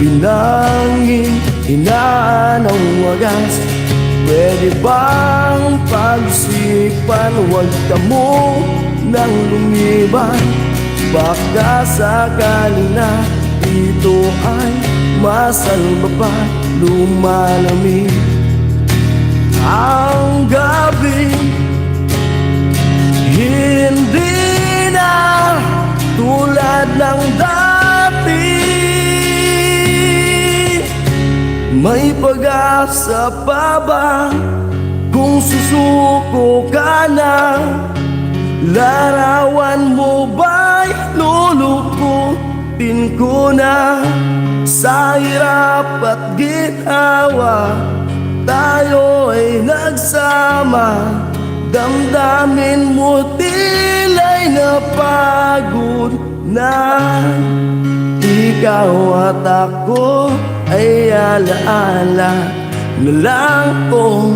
binangin, hinaan ang wagas. Pwede bang pag-isipan, huwag ka mo nang lumiban? Baka sakali na ito ay masalba pa, lumalamig ang gabi. Hindi na tulad ng dati, may pag-asa pa ba kung susuko ka na? Larawan mo ba'y lulukutin ko na? Sa hirap at ginhawa tayo ay nagsama. Damdamin mo tila'y napagod na. Ikaw at ako ay alaala na lang kung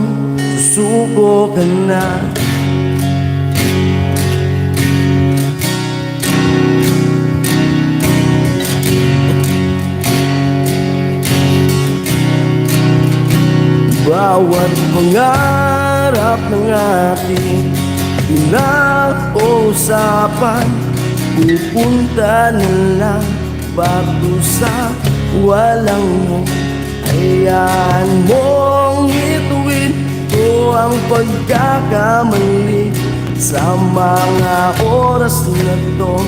susuko ka na. Bawat pangarap ng ating pinag-usapan, pupunta na lang bago sa walang mo. Hayaan mong ituwid ko ang pagkakamali sa mga oras na to.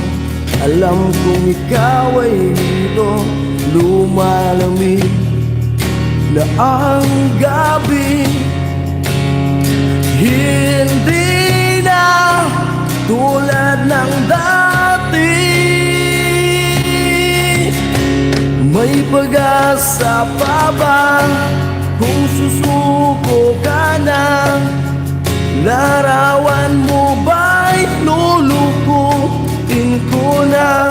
Alam kong ikaw ay dito, lumalamig na ang gabi. Hindi na tulad ng dati, may pag-asa pa ba kung susuko ka na? Larawan mo ba'y lulukutin ko na?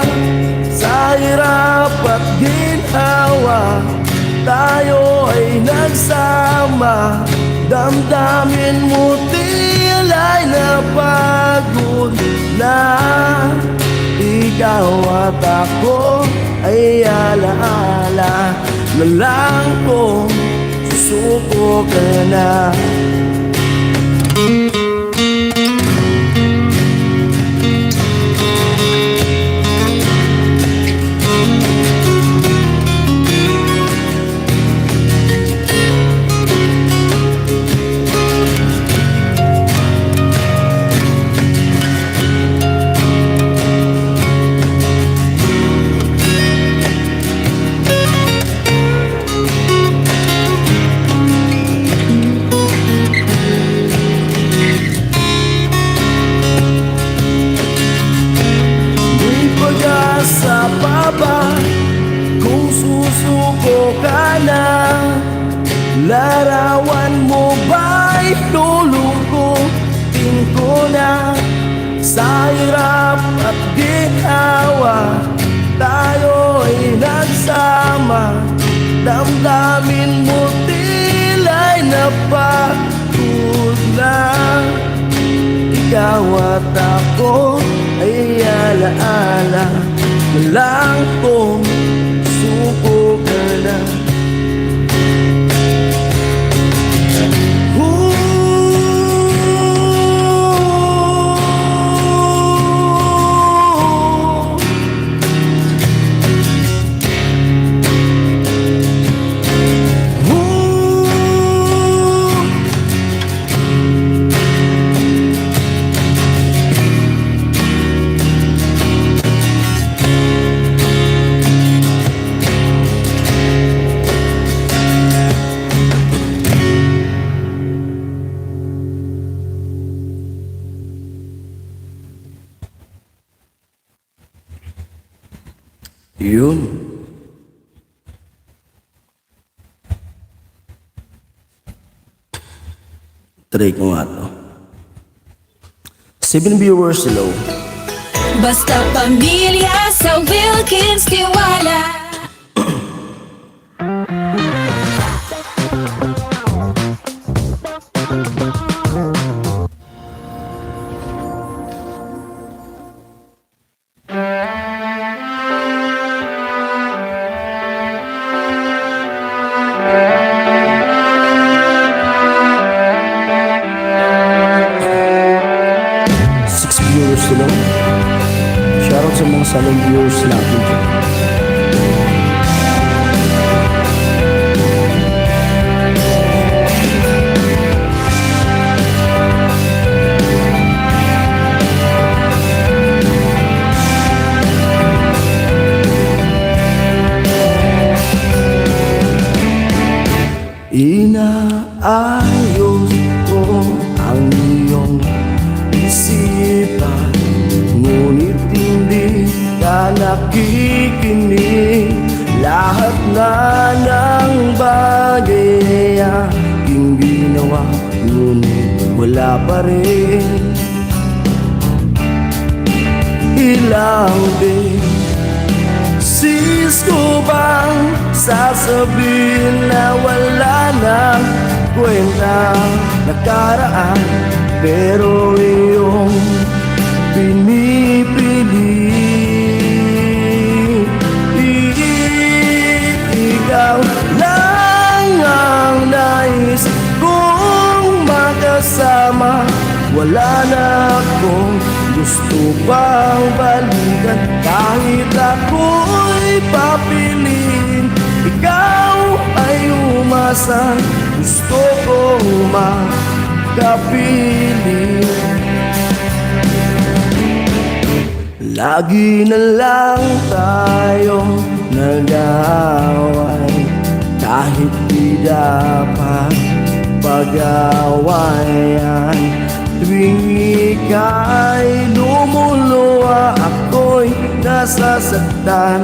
Sa hirap at ginhawa tayo ay nagsama. Damdamin mo tila'y napagod na. Ikaw at ako ay alaala na lang kung susuko ka na. susuko ka na? Larawan mo ba'y lulukutin ko na? Sa hirap at ginawa, tayo'y nagsama. Damdamin mo tila'y napagod na. Ikaw at ako ay alaala na lang kung suko ka na. Yun. Try ko nga to. 7 viewers, hello. Basta pamilya sa Wilkins Tiwala. Viewers sila. Shoutout sa mga salong viewers natin dyan. Inaayos ko ang iyong isipan, ngunit hindi ka nakikinig. Lahat na ng bagay ay aking ginawa, ngunit wala pa rin. Ilang beses ko bang sasabihin na wala na kwenta nakaraan, pero iyong pinipili. Ikaw lang ang nais kong makasama. Wala na akong gusto pang balikan. Kahit ako'y papiliin, ikaw ay umasa. Gusto kong makapili. Lagi na lang tayo nag-aaway, kahit di dapat pag-awayan. Tuwing ika'y lumuluwa, ako'y nasasaktan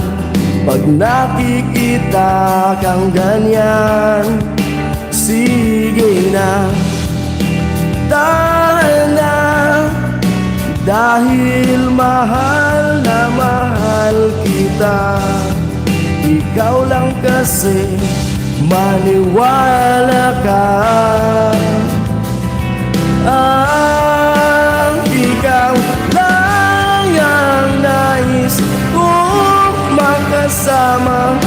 pag nakikita kang ganyan. Sige na, tahan na, dahil mahal na mahal kita. Ikaw lang kasi, maniwala ka. Ikaw lang ang nais kong makasama.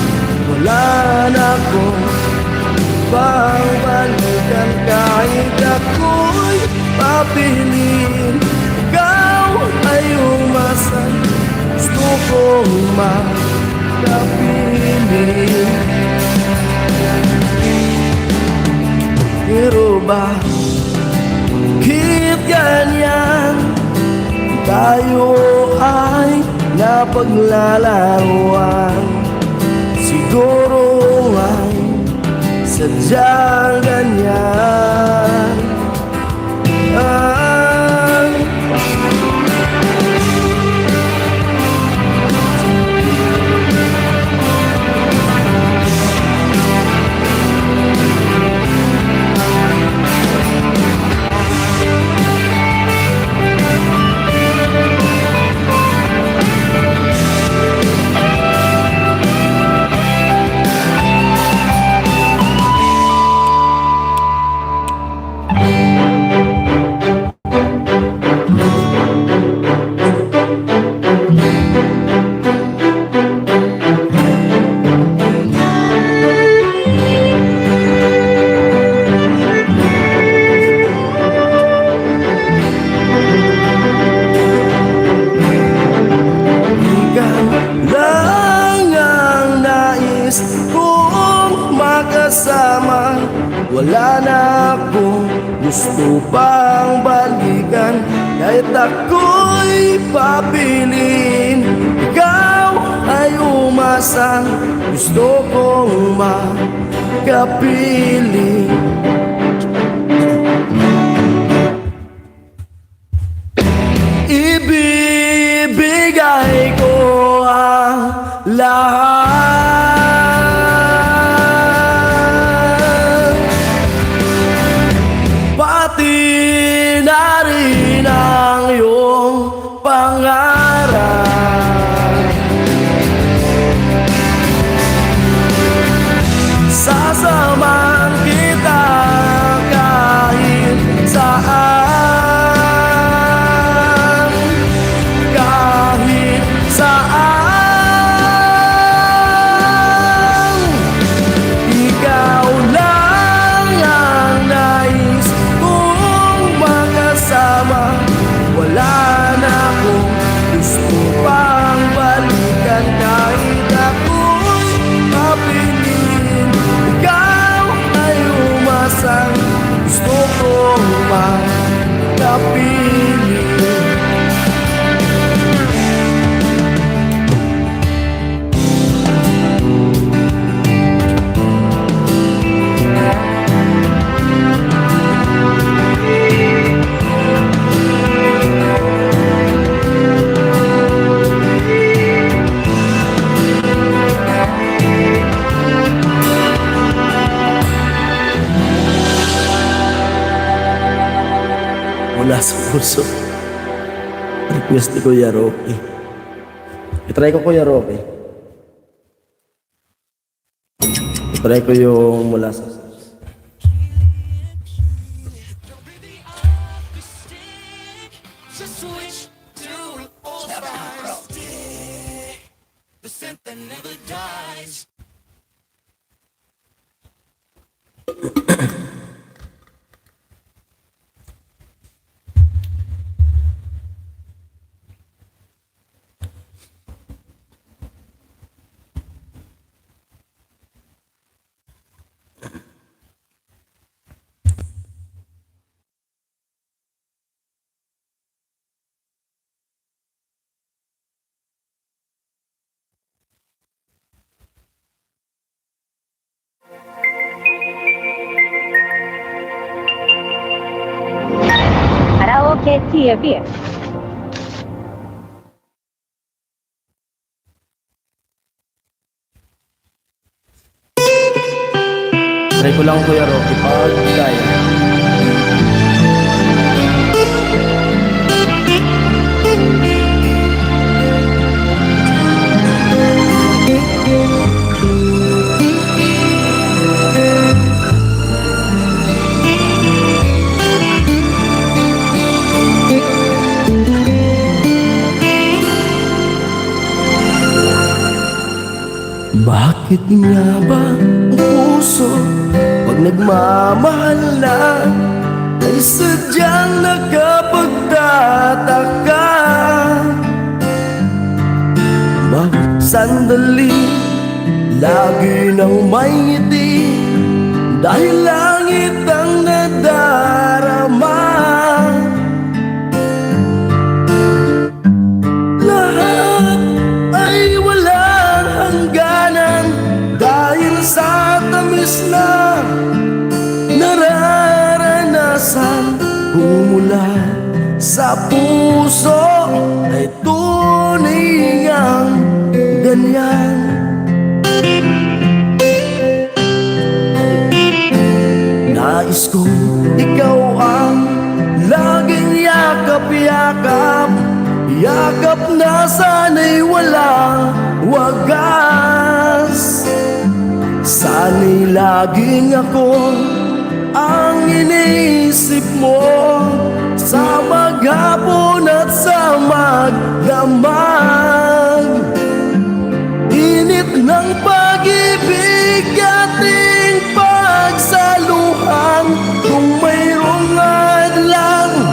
Wala na akong babalikan, kahit ako'y papiliin. Ikaw ay umasa, gusto kong makapili. Pero bakit ganyan? Tayo ay napaglalaruan. Siguro ay sadyang ganyan. kong makasama. Wala na akong gusto pang balikan. Kahit ako'y papiliin, ikaw ay umasa. Gusto kong makapili. Ibibigay ko ang lahat, pati na rin ang iyong pangarap. Sasamahan kita kahit saan, kahit saan. Ikaw lang ang nais kong makasama. Wala na akong gusto pang balikan. Kahit ako'y mapiliin, ikaw ay umasang. Gusto kong makapili. Mula sa puso, request ni Kuya Rocky. Itry ko, Kuya Rocky. Itry ko yung mula sa Karaoke TV. try ko lang, Kuya Rocky, pag kaya. Bakit nga ba ang puso pag nagmamahal na ay sadyang nakapagtataka? Bakit sandali lagi nang may ngiti dahil langit ang nadarama? Lahat ay walang hangganan dahil sa tamis na nararanasan. Mula sa puso ay tunay ang ganyan. Nais kong ikaw ang laging yakap-yakap, yakap na sana'y walang wagas. Sana'y laging ako ang iniisip mo sa maghapon at sa magdamag. Init ng pag-ibig ating pagsaluhan. Kung mayroong hadlang,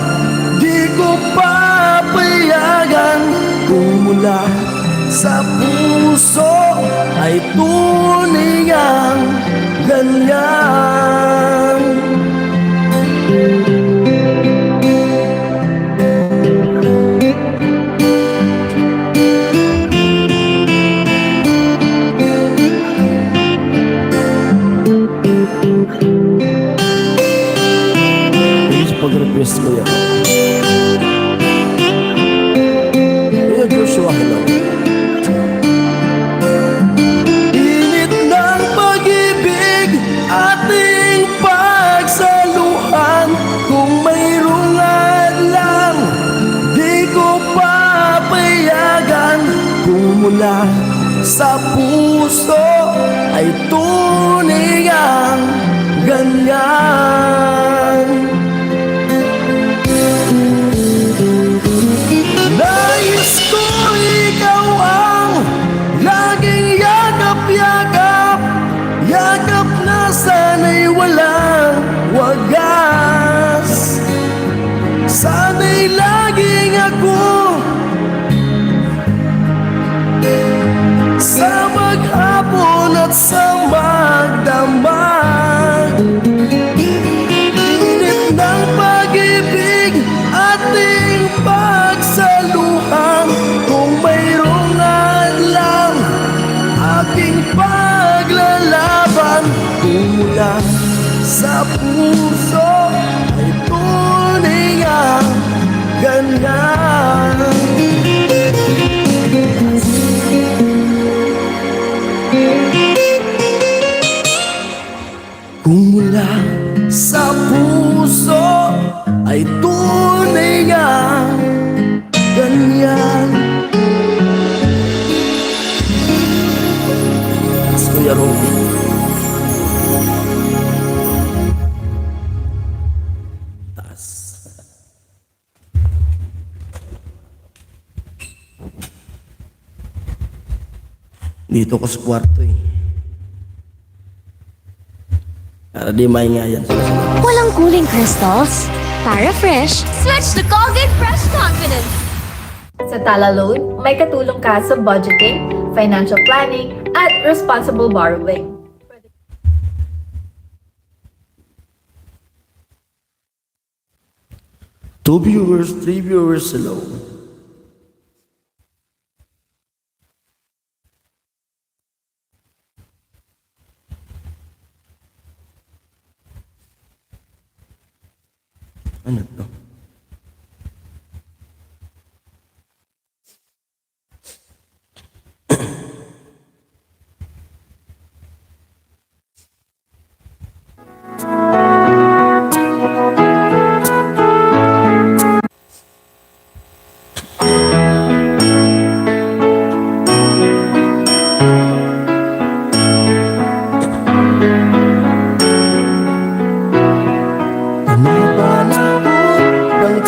di ko papayagan. Kung mula sa puso ay tunay Yes, Kuya. Kuya Joshua, hello. Init ng pag-ibig, ating pagsaluhan. Kung mayroong lang, di ko papayagan. Kung mula sa puso ay tunay ang ganyan. Nais ko ikaw ang laging yakap-yakap, yakap na sana'y walang wagas. Sana'y laging ako sa maghapon at sa magdamag. Init ng pag-ibig, ating pagsaluhan. Kung mayroong lang, aking paglalaban. Kung mula sa puso ay tunay ang ganyan. Kung mula sa puso ay tunay nga ganyan. That's Kuya Robby. Taas. Dito ko sa kwarto eh. Para di maingayan sila. Walang cooling crystals. Para fresh, switch to Colgate Fresh Confidence. Sa Tala Loan, may katulong ka sa budgeting, financial planning, at responsible borrowing. Two viewers, three viewers, hello. Ano to?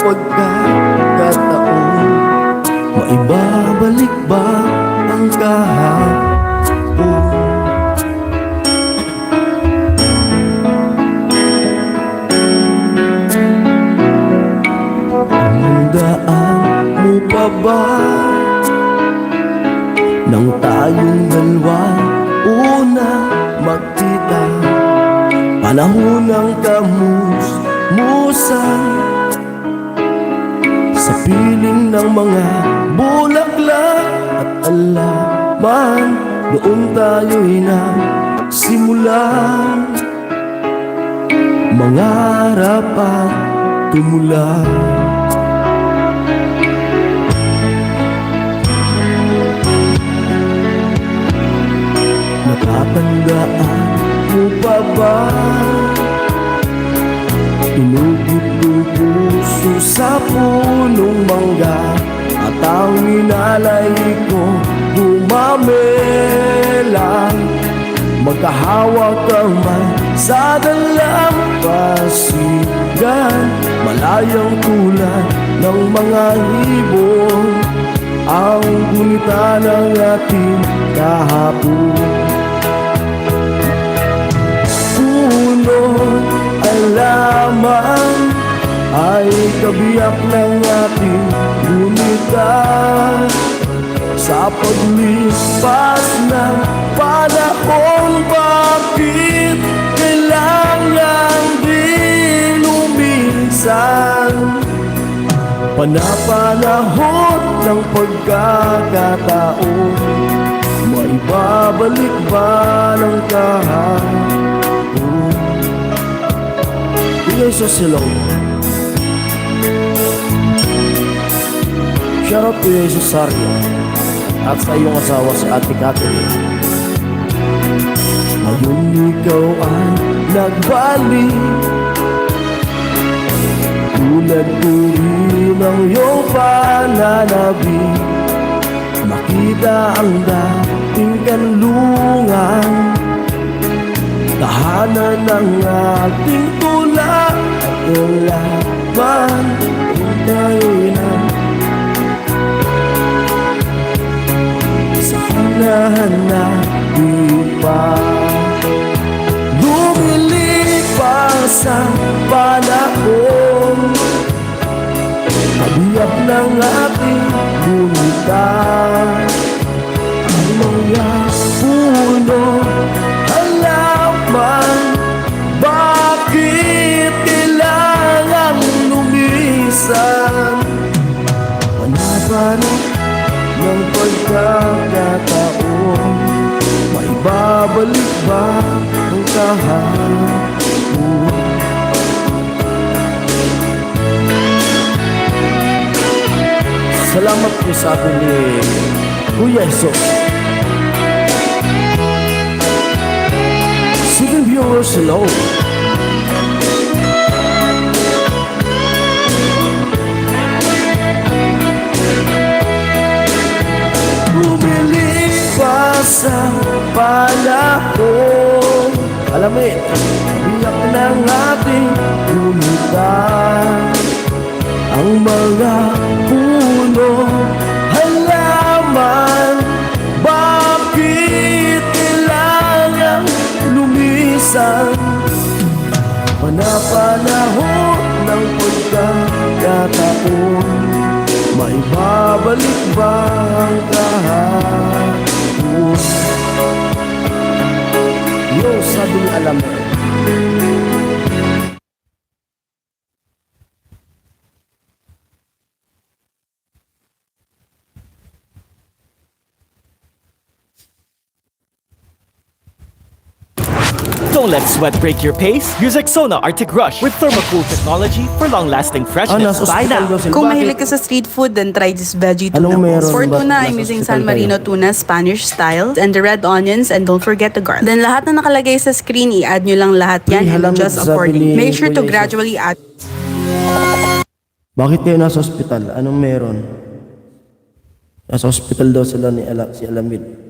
Pagkakataon, maibabalik ba ang kahapon? Handaan mo pa ba nang tayong dalawa una magkita? Panahon ng kamus-musan sa piling ng mga bulaklak at alaman. Noon tayo'y nagsimulan mangarap at tumula. Natatandaan mo pa ba? Inugot ng puso sa punong mangga, at ang inalay ko gumamelang. Magkahawak kamay sa dalampasigan, malayang tulad ng mga ibon ang gunita ng ating kahapon. Sunod ay lamang ay kabiyak ng ating gunita. Sa paglipas ng panahon, bakit kailangan din lumisan? Panapanahon ng pagkakataon, maibabalik ba ng kahapon? Bigay sa silong shoutout Kuya Cesario at sa iyong asawa si Ate Catherine. Ngayon ikaw ay nagbalik, tulad ko rin ang iyong pananabik. Makita ang dating kanlungan, tahanan ng ating tulad at kailangan hintayin sa hanahan na di pa lumilipas ang panahon. Kabiyak ng ating bunitan ang mga puno, halaman. Bakit kailangan lumisan? Panapan ng pagkakataon, maibabalik ba ang kahapon? Salamat po sa akin ni Kuya Jesus. Sige viewers, hello. Lumilipas ang panahon, alamin, biyak ng ating lumitan. Ang mga puno, halaman, bakit kailangan lumisan? Panapanahon ng pagkakataon, maibabalik ba ang kahapon? Yo, sabi ni Alamin. Don't let sweat break your pace. Use Rexona Arctic Rush with thermocool technology for long-lasting freshness. Buy now. Kung mahilig ka sa street food, then try this veggie Anong tuna meron? balls. For Ba't tuna, nasa I'm using hospital San Marino kayo? tuna, Spanish style, and the red onions, and don't forget the garlic. Then lahat na nakalagay sa screen, i-add nyo lang lahat yan and halamig adjust sabi accordingly. ni Make sure to Kuya Iso. gradually add. Bakit kayo nasa ospital? Anong meron? Nasa ospital daw sila ni si Alamid.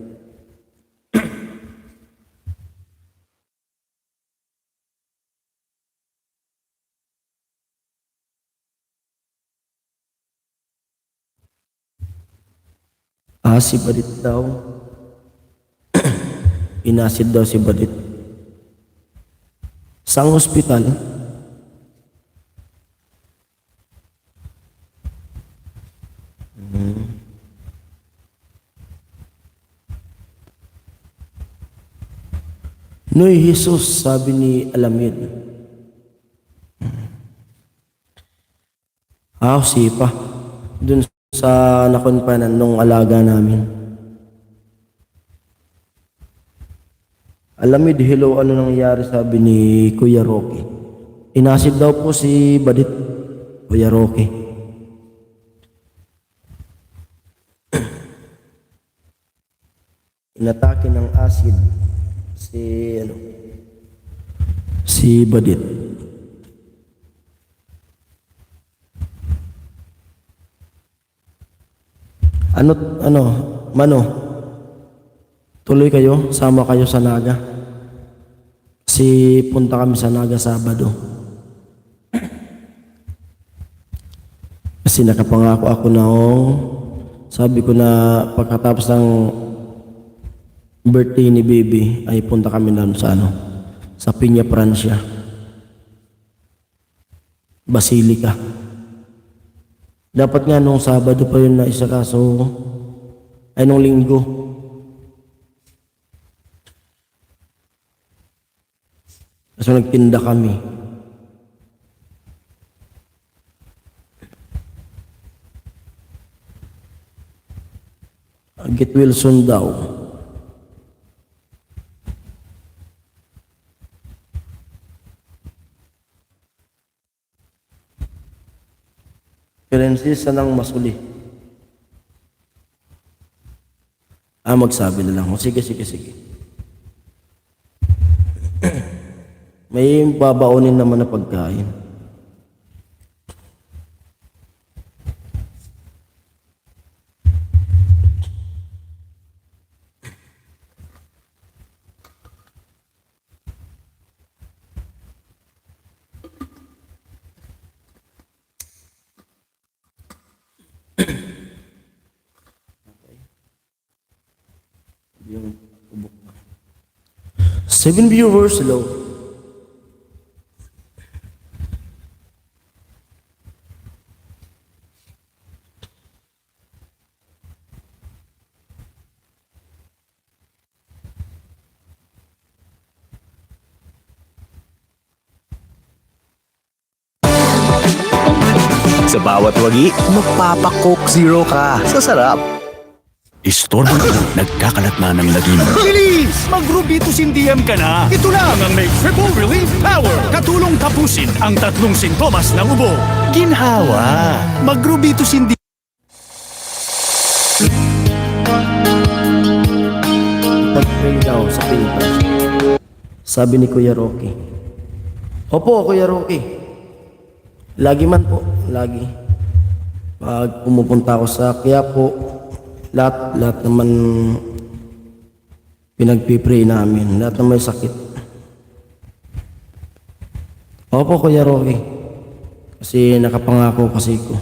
Si Badit daw. Inasid daw si Badit. Sang ospital? Noy Jesus, sabi ni Alamid. Sipa. Dun sa nakonpanan nung alaga namin. Alamid, hello, ano nangyari, sabi ni Kuya Rocky. Inasid daw po si Badit, Kuya Rocky. Inatake ng acid si Badit. Mano, tuloy kayo, sama kayo sa Naga. Kasi punta kami sa Naga Sabado. Kasi nakapangako ako sabi ko na pagkatapos ng birthday ni baby ay punta kami doon sa Piña Francia, Basilica. Dapat nga nung Sabado pa yun na isa, kaso ay nung Linggo. Kaso nagtinda kami. Agit Wilson daw. Prinsesa ng Masuli. Magsabi na lang. O, sige. May babaunin naman na pagkain. Yung ubok na. 7 viewers, hello. Sa bawat wagi, magpapakoke zero ka. Sa sarap. Istorbo na, nagkakalat na ng lagim. Bilis! Mag-Rubitus Indium ka na! Ito lang ang may triple relief power! Katulong tapusin ang 3 sintomas ng ubo. Ginhawa! Mag-Rubitus Indium. Pag-pray daw sa Pilipinas. Sabi ni Kuya Rocky. Opo, Kuya Rocky. Lagi man po, lagi. Pag pumupunta ako sa Quiapo, lahat naman pinagpipray namin. Lahat na may sakit. Opo, Kuya Rocky. Kasi nakapangako kasi ko.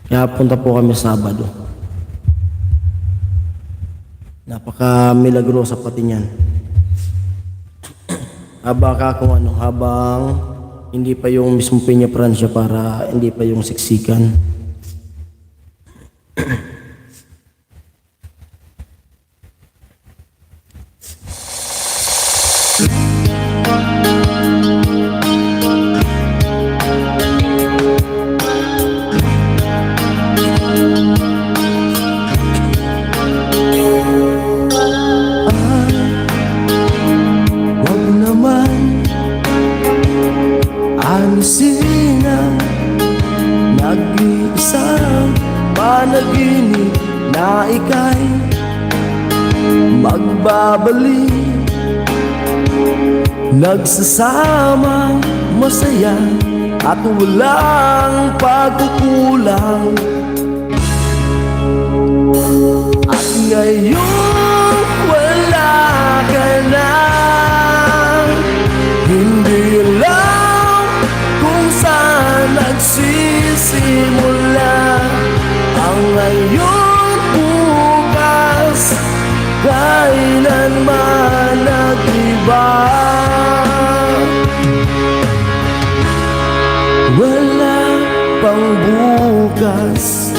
Kaya punta po kami Sabado. Napaka-milagrosa pati niyan. Habang hindi pa yung mismo Peña Francia para hindi pa yung siksikan. Wag naman alisin ang nag-iisang panaginip na ika'y magbabalik. Nagsasamang masaya at walang pagkukulang. At ngayon wala ka na. Hindi alam kung saan nagsisimula ang ngayon bukas, kailanman nag-iba. Wala pang bukas.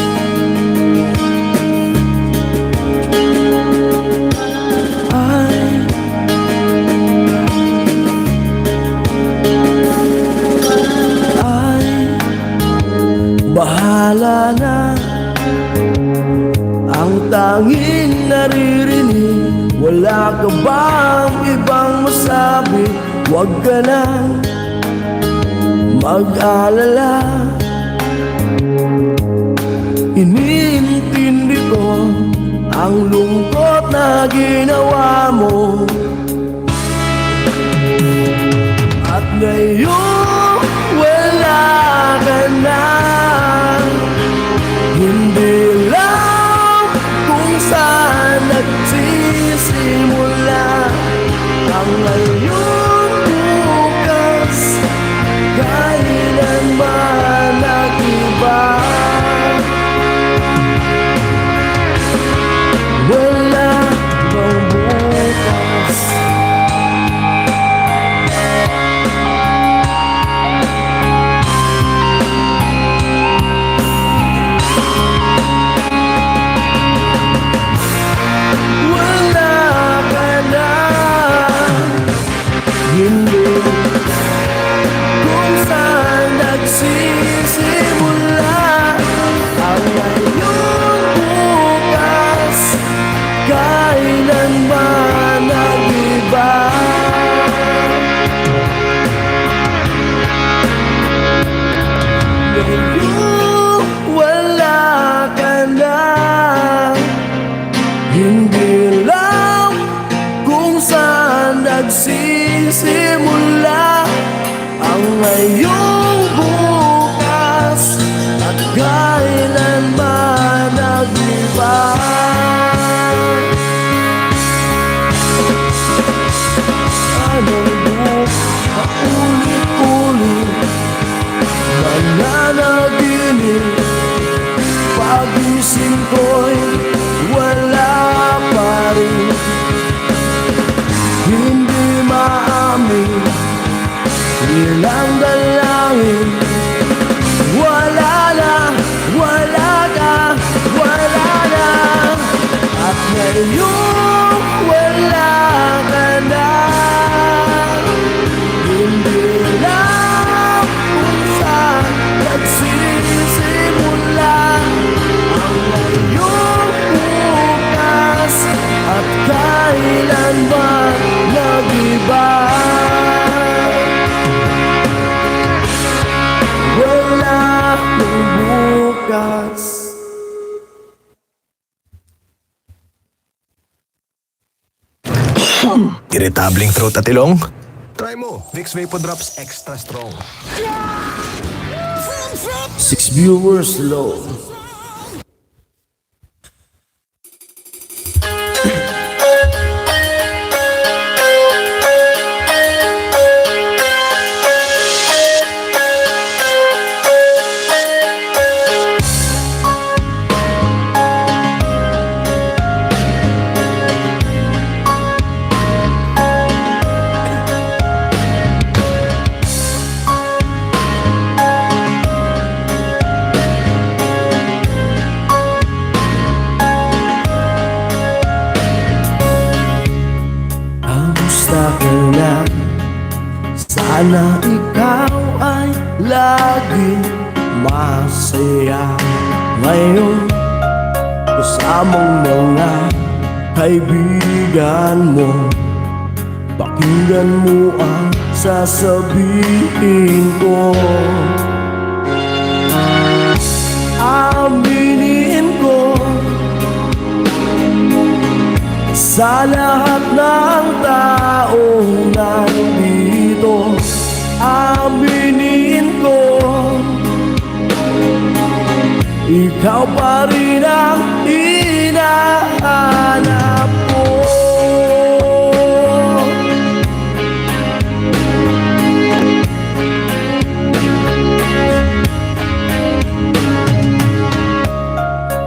Bahala na ang tanging naririnig. Wala ka bang ibang masabi? Huwag ka nang mag-alala. Iniintindi ko ang lungkot na ginawa mo. At ngayon wala ka na. Hindi lang kung saan nagsisimula ang ngayon bukas, kailanman nag-iba. Wala bang bukas? nagsisimula ang ngayong bukas at kailanman nag-iba. Anong paulit-ulit nananaginip, pagising ko'y wala pa rin. Hindi maamin, ilang dalangin, wala na, wala na, wala na. At ngayon wala ka na. Hindi lang kung saan nagsisimula ang ngayong bukas at kailan ba nag-iba. Wala nang bukas. Irritabling throat at ilong? Try mo, Vicks Vapor Drops Extra Strong. 6 viewers low. Kamusta ka na? Sana ikaw ay lagi masaya. Ngayon, kasamang mga kaibigan mo, pakinggan mo ang sasabihin ko. Aminin ko sa lahat ng taong nandito, aminin ko, ikaw pa rin ang hinahanap ko.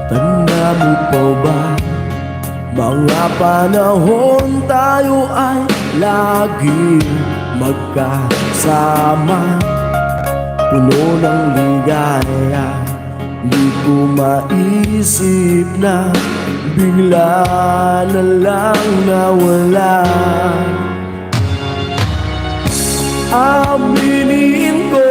Tanda mo pa ba? Mga panahon tayo ay lagi magkasama, puno ng ligaya. Di ko maisip na bigla na lang nawala. Aminin ko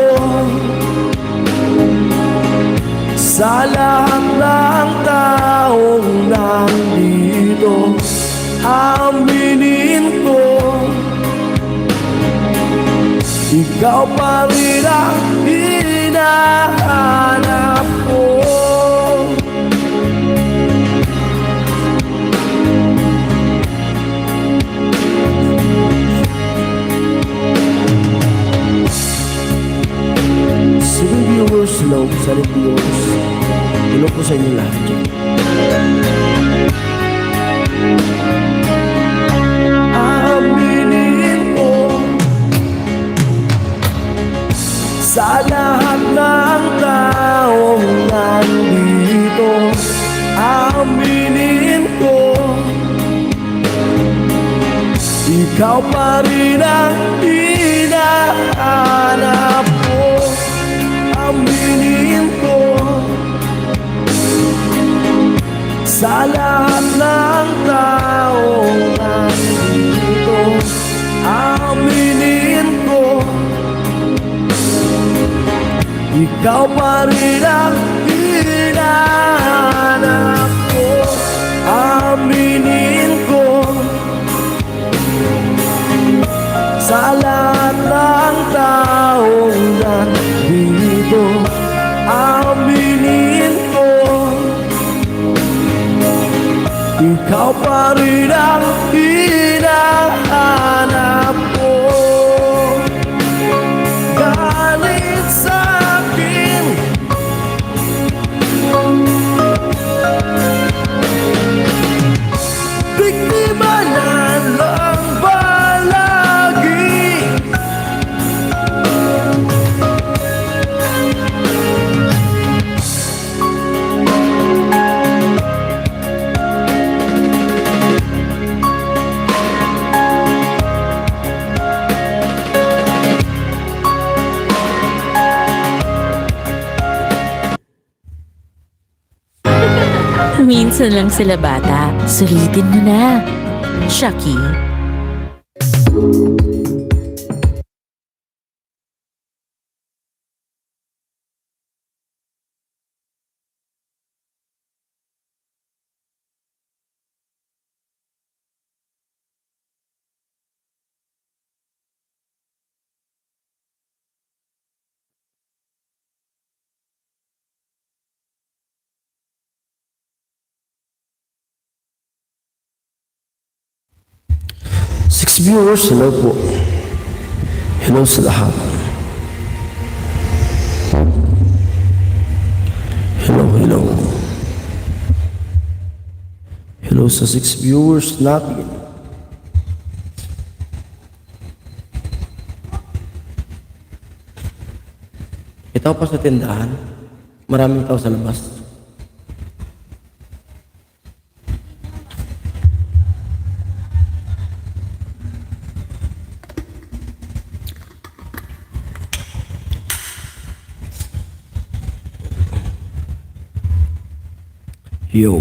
sa lahat ng taong nandito, aminin ko, ikaw pa rin ang hinahanap ko. Sige viewers, slow, salit viewers. Tulog ko sa inyo lahat dyan. Aminin ko sa lahat ng taong nandito, aminin ko, ikaw pa rin ang hinahanap ko. Aminin ko sa lahat ng taong nandito, aminin ko, ikaw pa rin ang hinahanap ko. Aminin ko sa lahat ng taong nandito, aminin ko, ikaw pa rin ang hinahanap ko. Minsan lang sila bata. Sulitin mo na. Shaki. Six viewers, hello po. Hello sa lahat. Hello. Hello sa 6 viewers natin. Ito pa sa tindahan. Maraming tao sa labas. Yo.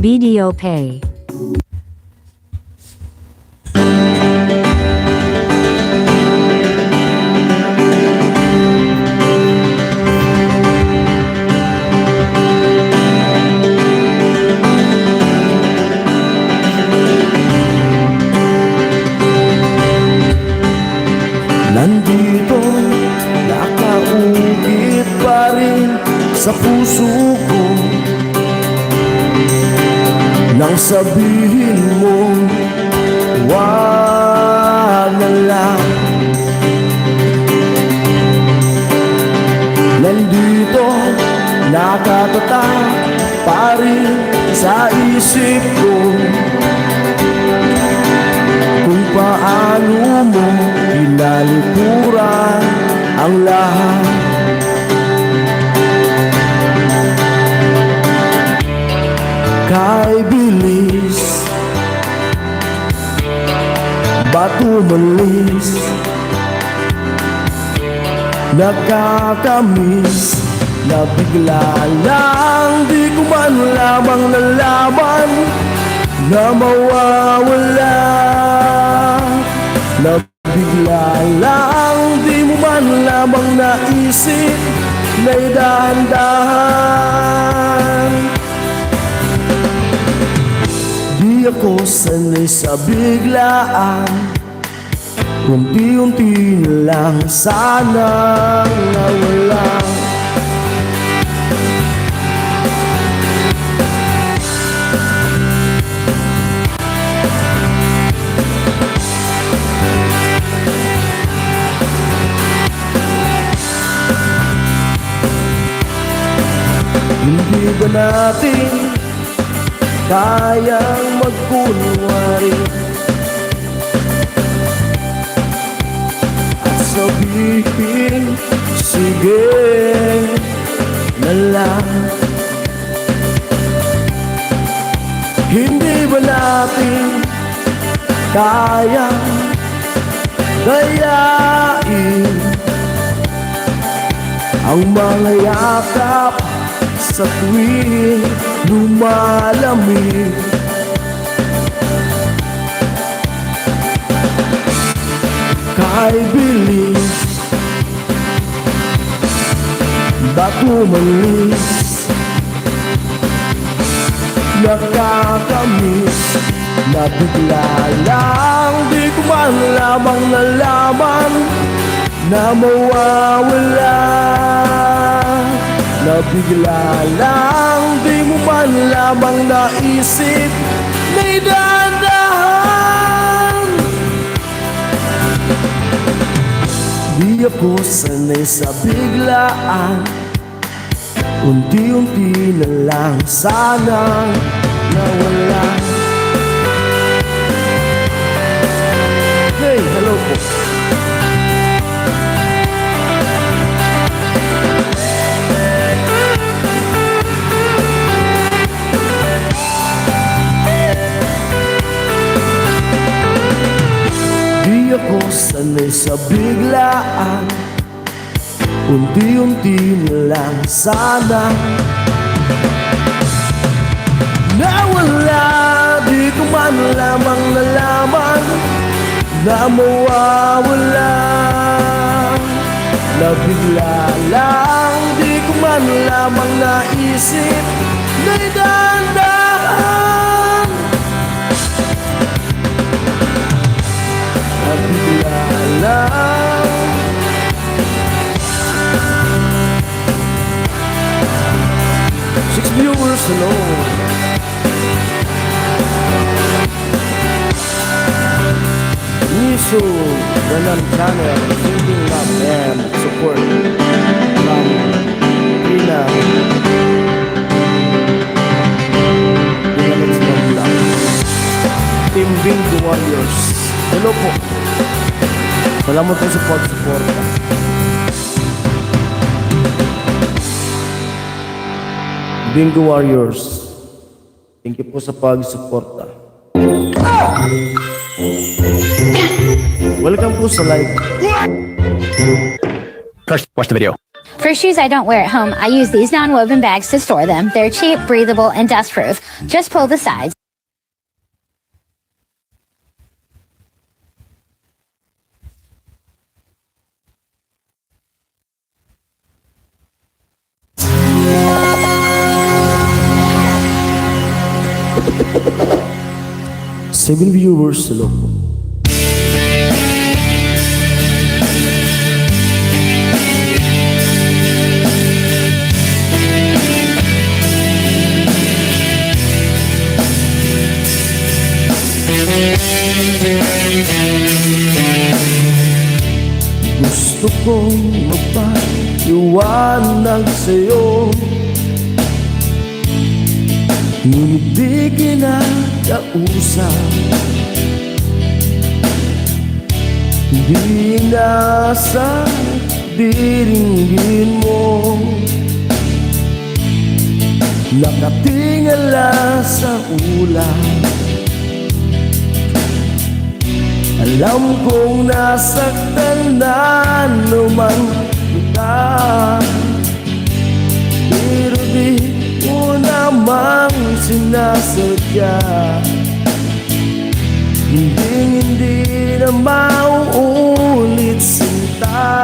BDO Pay. Nandito, nakaukit pa rin sa puso ko nang sabihin mo, wag na lang. Nandito, nakatatak pa rin sa isip ko kung paano mo pinalikuran ang lahat. Kay bilis, bato malis, nakakamiss, na bigla lang di ko man lamang nalaman na mawawala. Na bigla lang di mo man lamang naisip na idahan-dahan. Di ako sanay sa biglaan, unti-unti na lang sanang nawala. Hindi ba natin kayang magkunwari at sabihin, sige na lang? Hindi ba natin kayang dayain ang mga yakap sa tuwing lumalamig? Kay bilis, bato malis, nakakamiss, na bigla lang di ko man lamang nalaman na mawawala. Na bigla lang di mo man lamang naisip na idahan-dahan. Di ako sanay sa biglaan, unti-unti na lang sana nawala. Hey, hello po. sanay sa biglaan, unti-unti na lang sana nawala. Di ko man lamang nalaman na mawawala, nabigla lang. Di ko man lamang naisip na idahan-dahan, nabigla lang. Six viewers alone. Niso, Danan Channel, sending love and support from Rina. Dinamits ng vlog. Team Bingo Warriors. Hello po. Salamat po sa pag-suporta. Bingo Warriors. Thank you po sa pag-suporta. Welcome po sa live. First, watch the video. For shoes I don't wear at home, I use these non-woven bags to store them. They're cheap, breathable, and dust-proof. Just pull the sides. Seven viewers hello po. Gusto kong magpaliwanag sa'yo, ngunit di kinakausap. Di nasa diringgin mo, nakatingala sa ulan. Alam kong nasaktan na naman kita, pero di mo namang sinasadya. Hindi na mauulit sinta.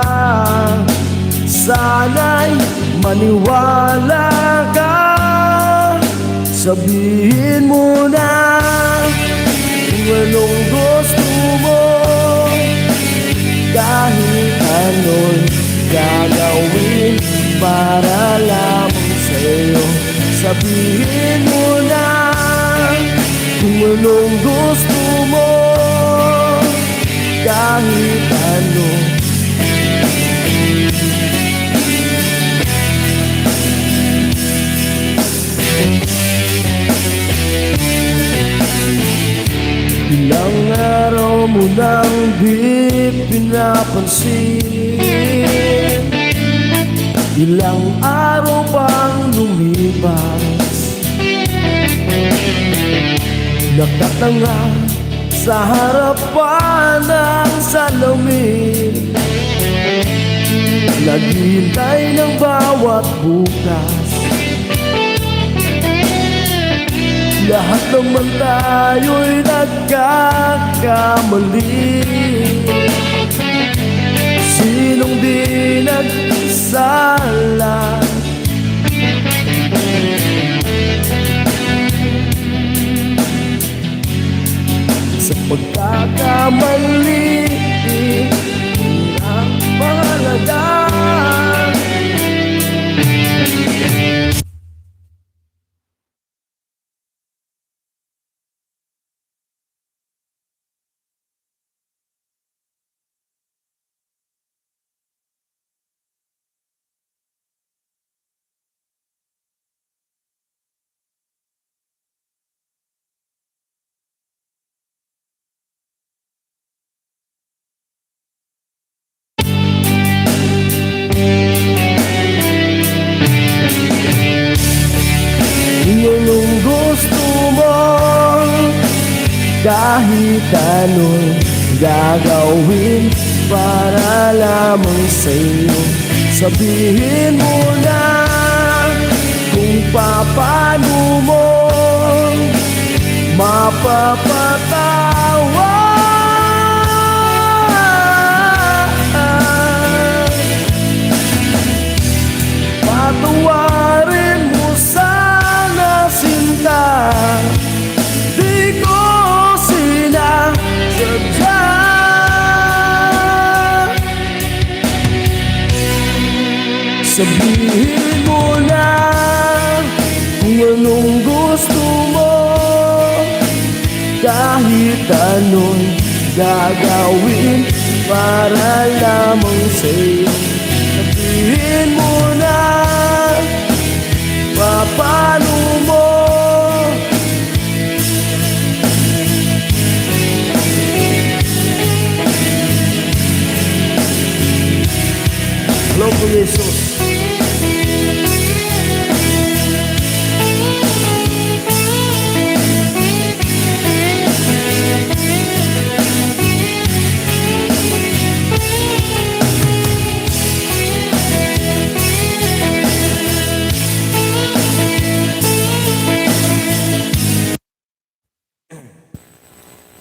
Sana'y maniwala ka, sabihin mo na kung anong gusto mo. Kahit ano'y gagawin para lamang sa'yo. Sabihin mo na kung anong gusto mo. Kahit ano. Ilang araw mo nang di pinapansin, ilang araw pang lumipas, nakatanga sa harapan ng salamin, naghihintay ng bawat bukas. Lahat naman tayo'y nagkakamali. Sinong di nagsala? Sa pagkakamali ang mahalaga. Anong gusto mo, kahit ano'y gagawin para lamang sa'yo. Sabihin mo na kung paano mo mapapatawa. Patawarin mo sana, sinta, di ko sinasadya. Sabihin mo na kung anong gusto mo, kahit anong gagawin para lamang sa'yo. Sabihin mo na paano mo Hello po, Jesus.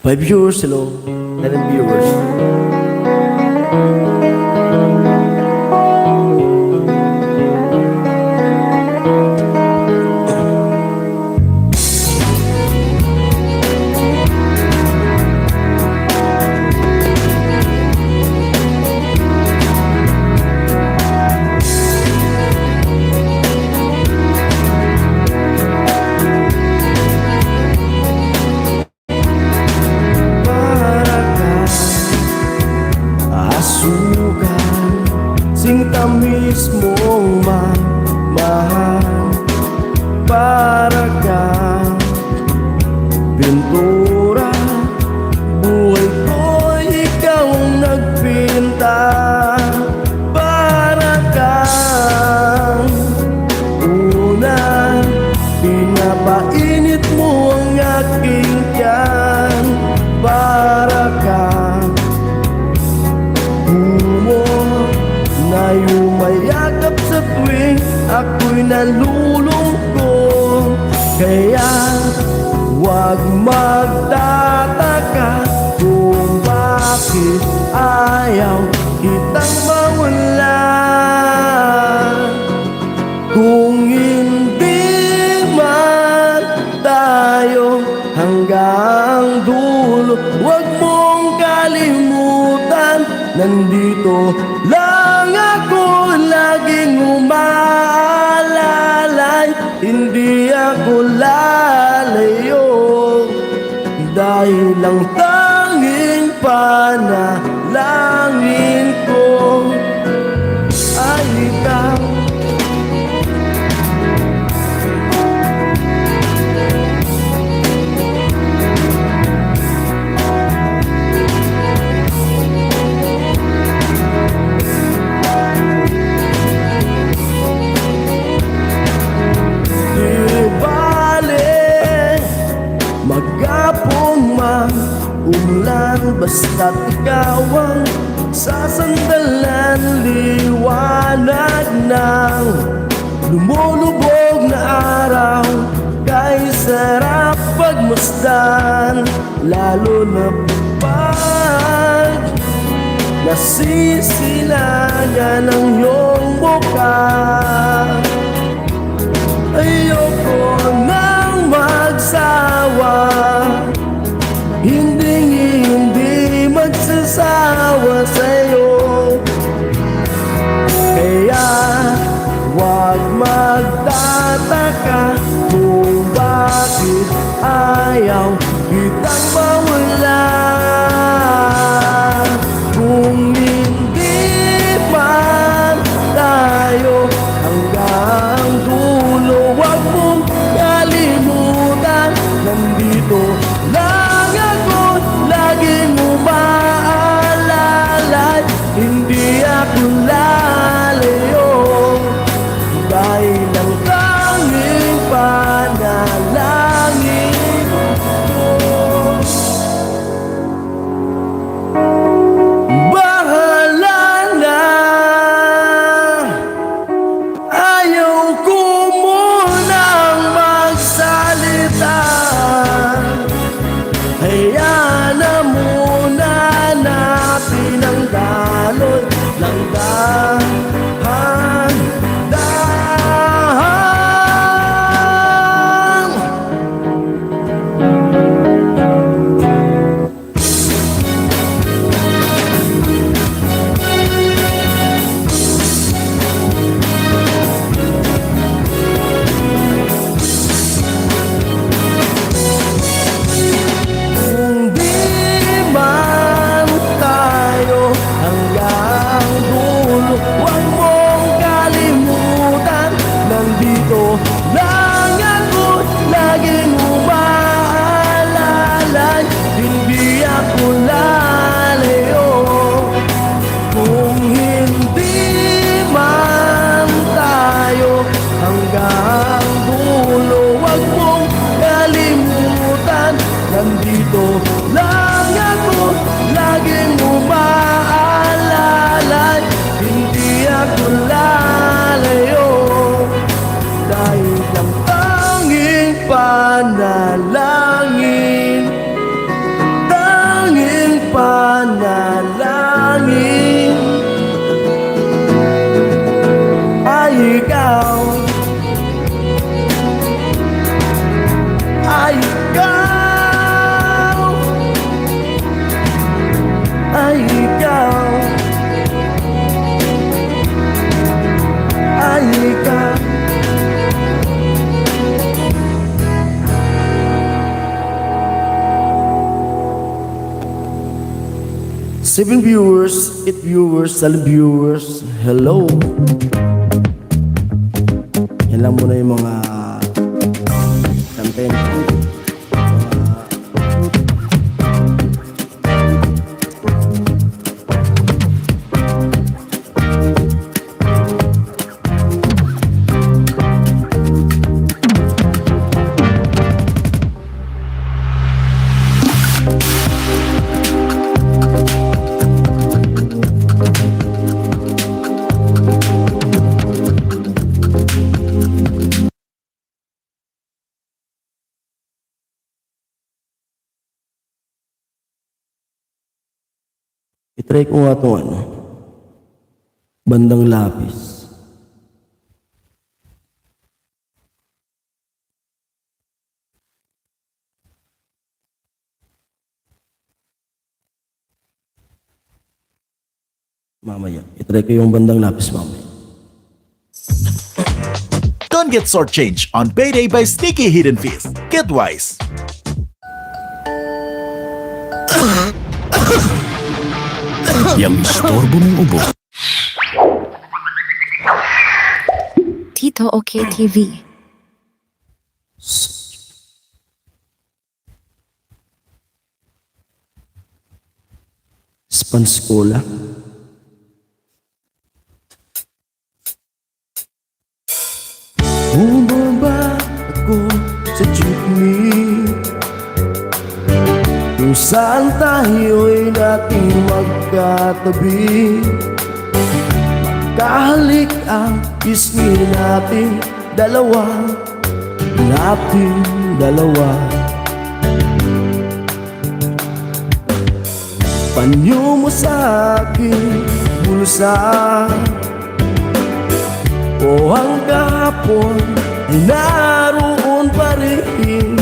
My viewers, hello. 11 viewers. Tamis mong mahal, para kang pintura. Buhay ko'y ikaw ang nagpinta, para kang ulan. Pinapainit mo ang aking tiyan, para kang na yumayakap sa tuwing ako'y nalulungkot. Kaya huwag magtataka kung bakit ayaw kitang mawalan. Kung hindi man tayo hanggang dulo, huwag mong kalimutan, nandito lang ako, laging umaalalay. Hindi ako lalayo, dahil lang tanging panalangin ko ay ikaw. Magapong man umulan, basta't ikaw ang sasandalan. Liwanag ng lumulubog na araw, kay sarap pagmasdan, lalo na pag nasisilayan ang iyong mukha. Ayoko nang magsawa, hindi magsasawa sa'yo. Kaya huwag magtataka kung bakit ayaw kitang mawalan. Kung hindi man tayo hanggang dulo, huwag mong kalimutan, nandito lang ako, laging umaalalay. Hindi ako lalayo, dahil ang tanging panalangin ko. hanggang dulo. Huwag mong kalimutan, nandito lang ako, laging umaalala. Hindi ako lalayo, dahil lang tanging panalangin, tanging panalangin ay ikaw, ay ikaw, ay ikaw, ay ikaw. Seven viewers, 8 viewers, 12 viewers, hello. Yan lang muna yung mga content. I-try ko nga itong bandang lapis. Mamaya, i-try ko yung bandang lapis mamaya. Don't get shortchanged on Payday by Sneaky Hidden Fees. Get wise. Yang istorbo ng ubo. Tito OK TV. Spanscola. Bumaba ako sa jeepney kung saan tayo'y dating magkatabi. Magkahalik ang pisngi natin dalawa, natin dalawa. Panyo mo sa aking bulsa, o ang kahapon ay naroon pa rin.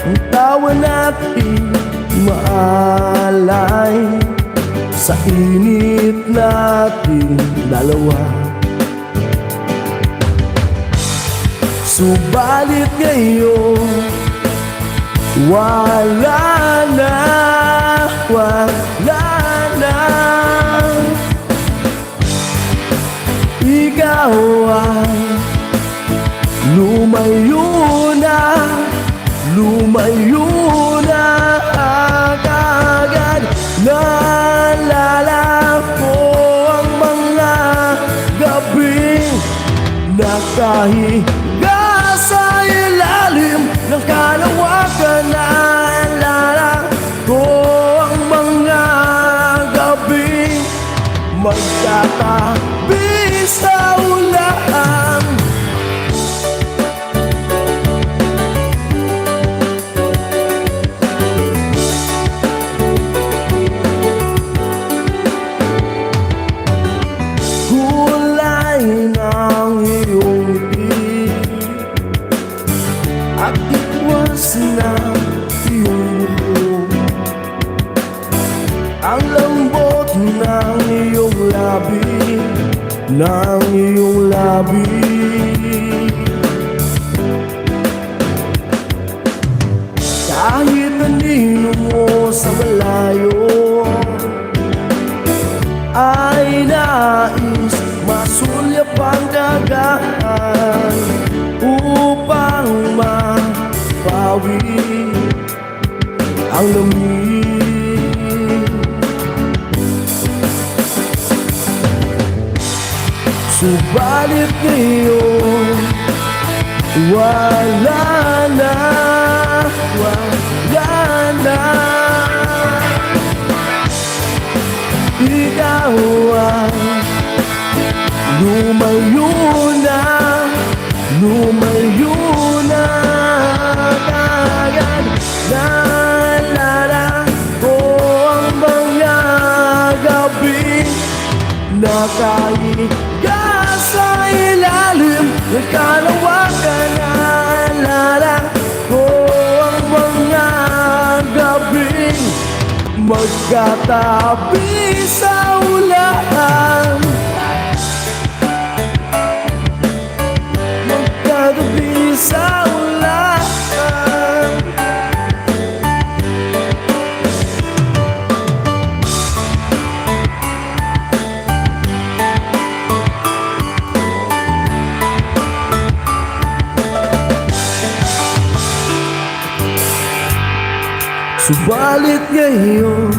Ang tawa natin maalay sa init natin dalawa. Subalit ngayon wala na, wala na. Ikaw ay lumayo na, lumayo na agad. Naalala ko ang mga gabing nakahiga sa ilalim ng kalawakan. Naalala ko ang mga gabing magkatabi sa ulan. Kulay ng iyong ngiti at ikwas ng iyong buhok, ang lambot ng iyong labi, ng iyong labi. Kahit nanino mo sa malayo, ay nais masulyap ang dagat upang mapawi ang lamig. Subalit ngayon wala na, wala na. Ikaw ay lumayo na, lumayo na agad. Naalala ko ang mga gabi nakahiga sa ilalim ng kalawakan. Naalala ko ang mga gabi magkatabi sa ulan, magkatabi sa ulan. Subalit ngayon,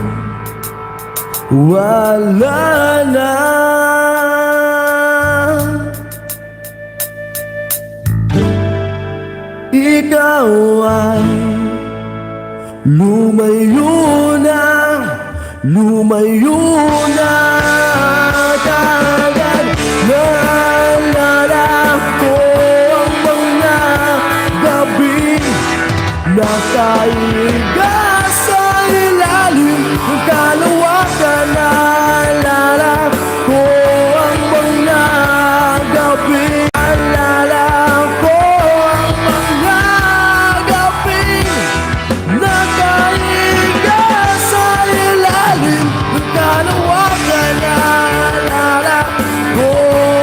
wala na. Ikaw ay lumayo na, lumayo na agad. Naalala ko ang mga gabi nakahiga sa ilalim ng kalawakan. Naalala ko ang mga gabi. Naalala ko ang mga gabi nakahiga sa ilalim ng kalawakan. Naalala ko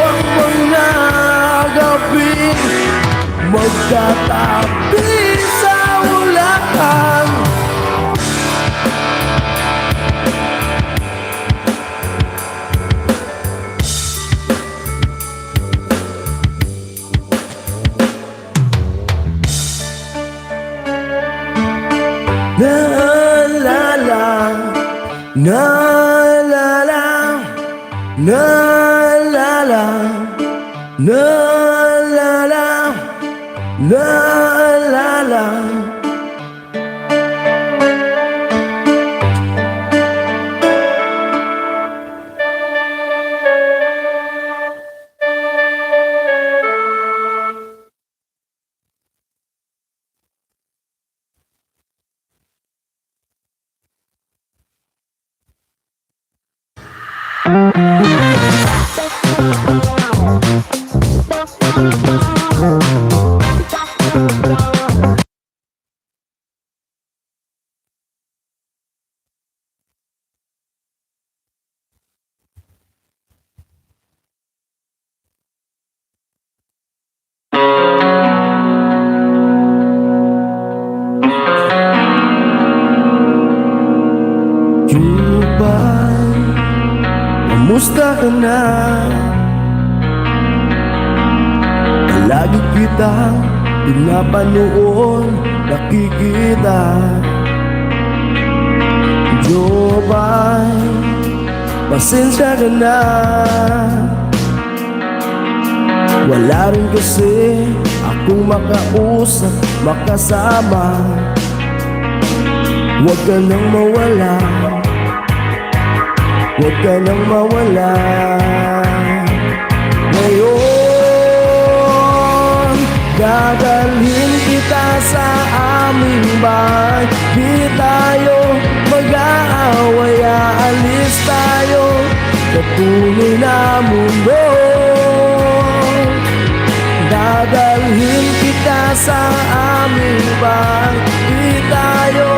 ang mga gabi magkatabi sa ulan. Naalala, naalala, naalala, naalala, naalala. Jubay, kamusta ka na? Lagi kitang pinapanood, nakikita. Jubay, pasensya ka na. Wala rin kasi akong makausap, makasama. Huwag ka nang mawala, huwag ka nang mawala. Ngayon, dadalhin kita sa aming bahay. Di tayo mag-aaway, aalis tayo sa tunay na mundo. Dadalhin kita sa aming bahay. Di tayo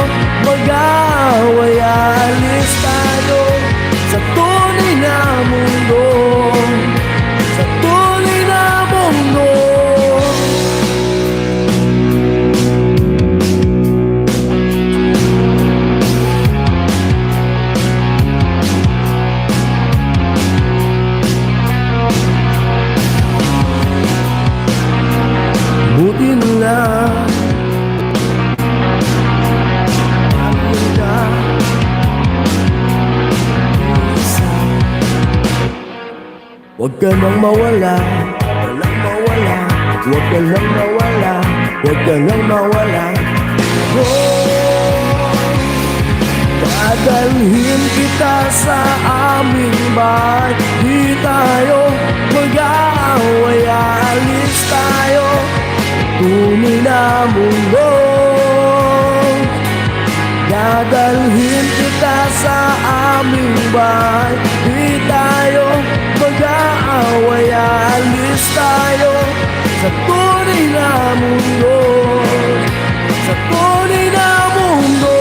mag-aaway, aalis tayo sa tunay na mundo, sa tunay na mundo. Buti na huwag ka nang mawala, walang mawala Huwag ka lang mawala, huwag ka lang mawala. Dadalhin kita sa aming bahay. Di tayo mag-aaway, alis tayo tunay na mundo. Dadalhin kita sa aming bahay. Di tayo mag-aaway, alis tayo sa tunay na mundo. Sa tunay na mundo.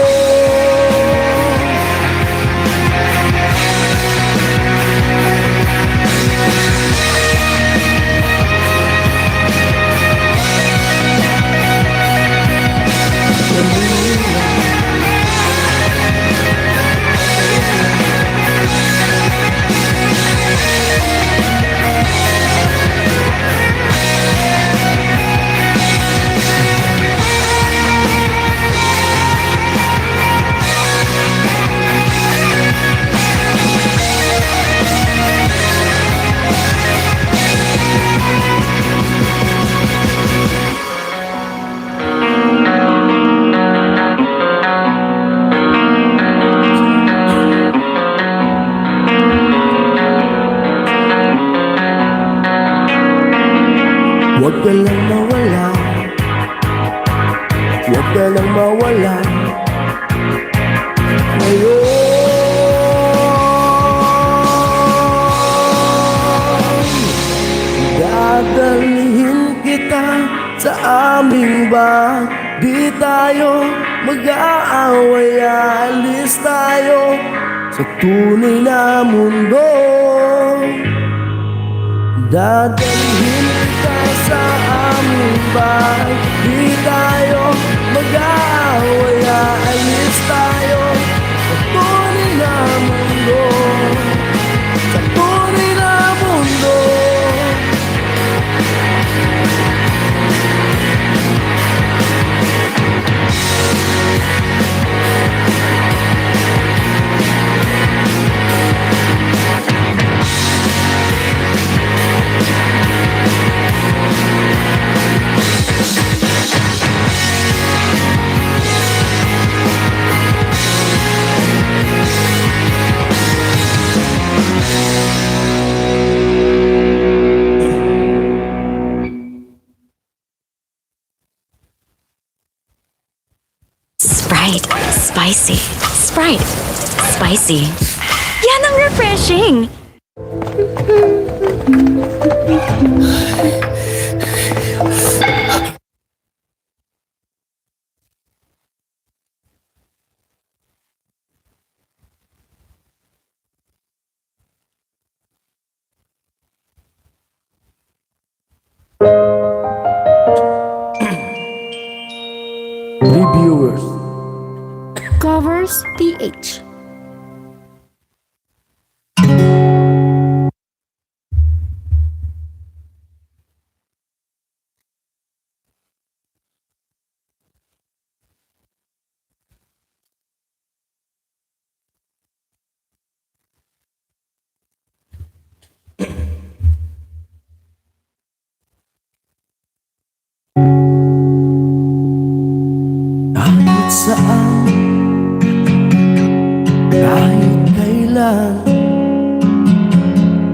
Huwag ka lang mawala, huwag ka lang mawala ngayon. Dadalhin kita sa aming bahay. Di tayo mag-aaway, alis tayo sa tunay na mundo. Dadalhin kita sa aming bahay. Di tayo mag-aaway, alis tayo sa tunay na mundo. Sa tunay na mundo. Sprite. Spicy. Sprite. Spicy. Yan ang refreshing. Reviewers. Covers TH. Kahit saan, kahit kailan,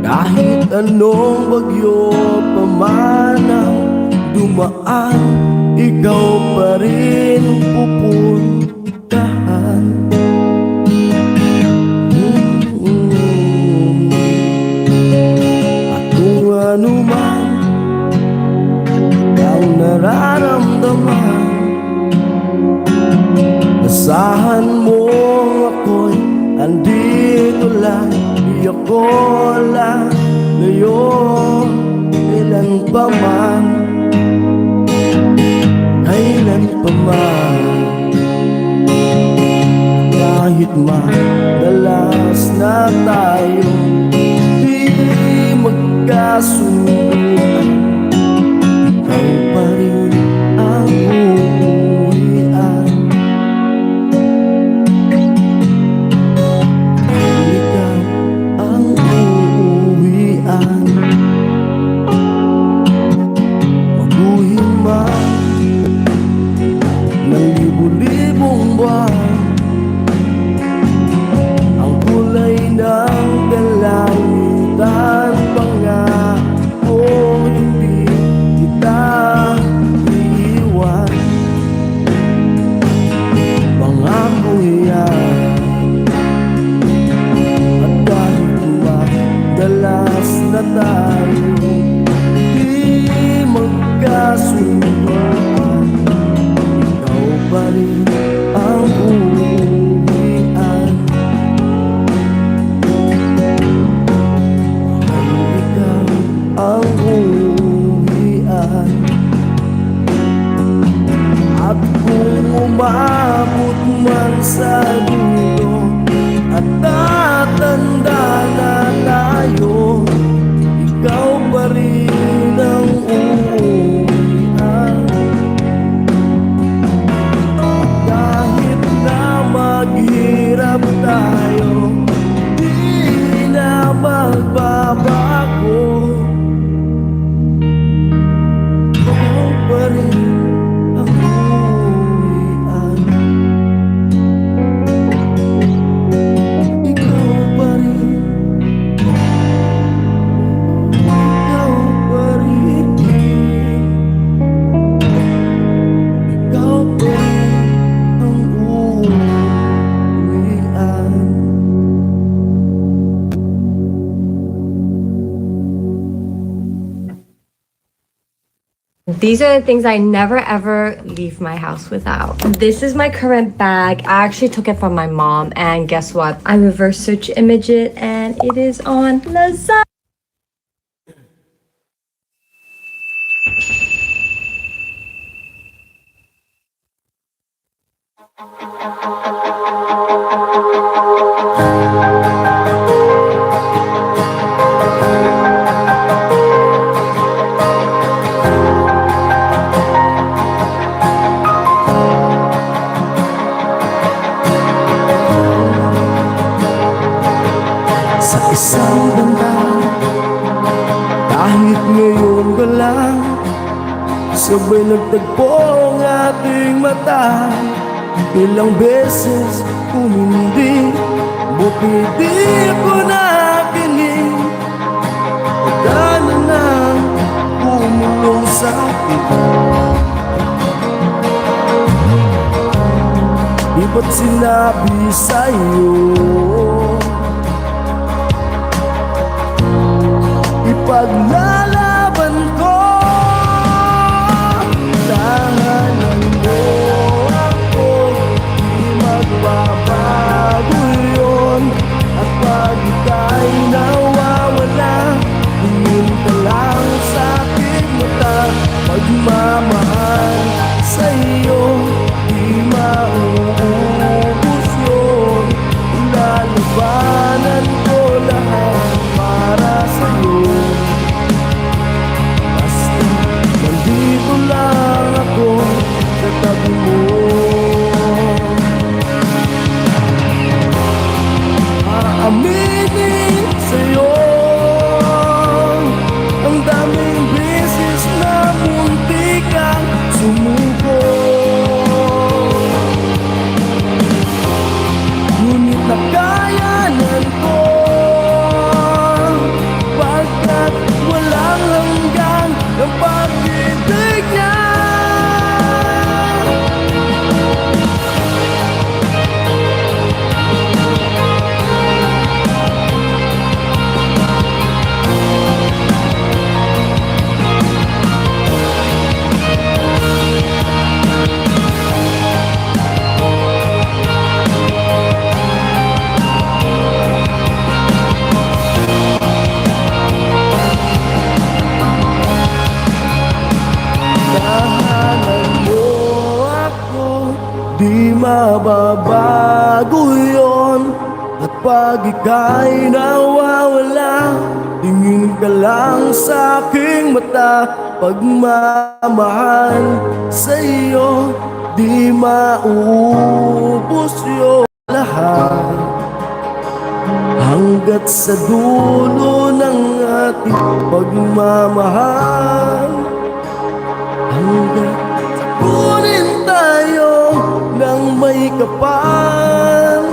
kahit anong bagyo pa man ang dumaan, ikaw pa rin pupuntahan. At kung ano man ang nararamdaman, asahan mo ako'y andito lang. Di ako lang ngayon, kailan pa man, kailan pa man. Kahit madalas na tayo di magkasunduan, ikaw pa rin ang uuwian. Ikaw ang uuwian. At kung umabot man sa dulo at tatanda na tayo, ikaw pa rin ang uuwian. Kahit na maghirap tayo, di na magbabago. Ikaw pa rin ang uuwian. Ikaw pa rin. Ikaw pa rin. Ikaw pa rin ang uuwian. These are the things I never ever leave my house without. This is my current bag. I actually took it from my mom, and guess what? I reverse search image it, and it is on Lazada. Sa isang banda, kahit ngayon ka lang, sabay nagtagpo ang ating mata. Ilang beses umindi, buti di ko nakinig. Pagkala na umulong sa akin, di ba't sinabi sa'yo? Ipaglalaban ko, tahanan mo ako, di magbabago yun. At pag ika'y nawawala, tingin ka lang sa aking mata. Pagmamahal sa'yo, di mauubos yun. Lalabanan ko lahat para sa'yo. Basta nandito lang ako sa tabi mo. Aaminin sa'yo, ang daming beses na muntik kang sumuko. Ngunit nakayanan ko, pagkat walang hanggan ang pag-ibig niya. Tahanan mo ako, di mababago yun. At pag ika'y nawawala, tingin ka lang sa aking mata. Pagmamahal sa'yo, di mauubos yun lahat. Hanggat sa dulo ng ating pagmamahal, hanggat kunin tayo ng may kapal.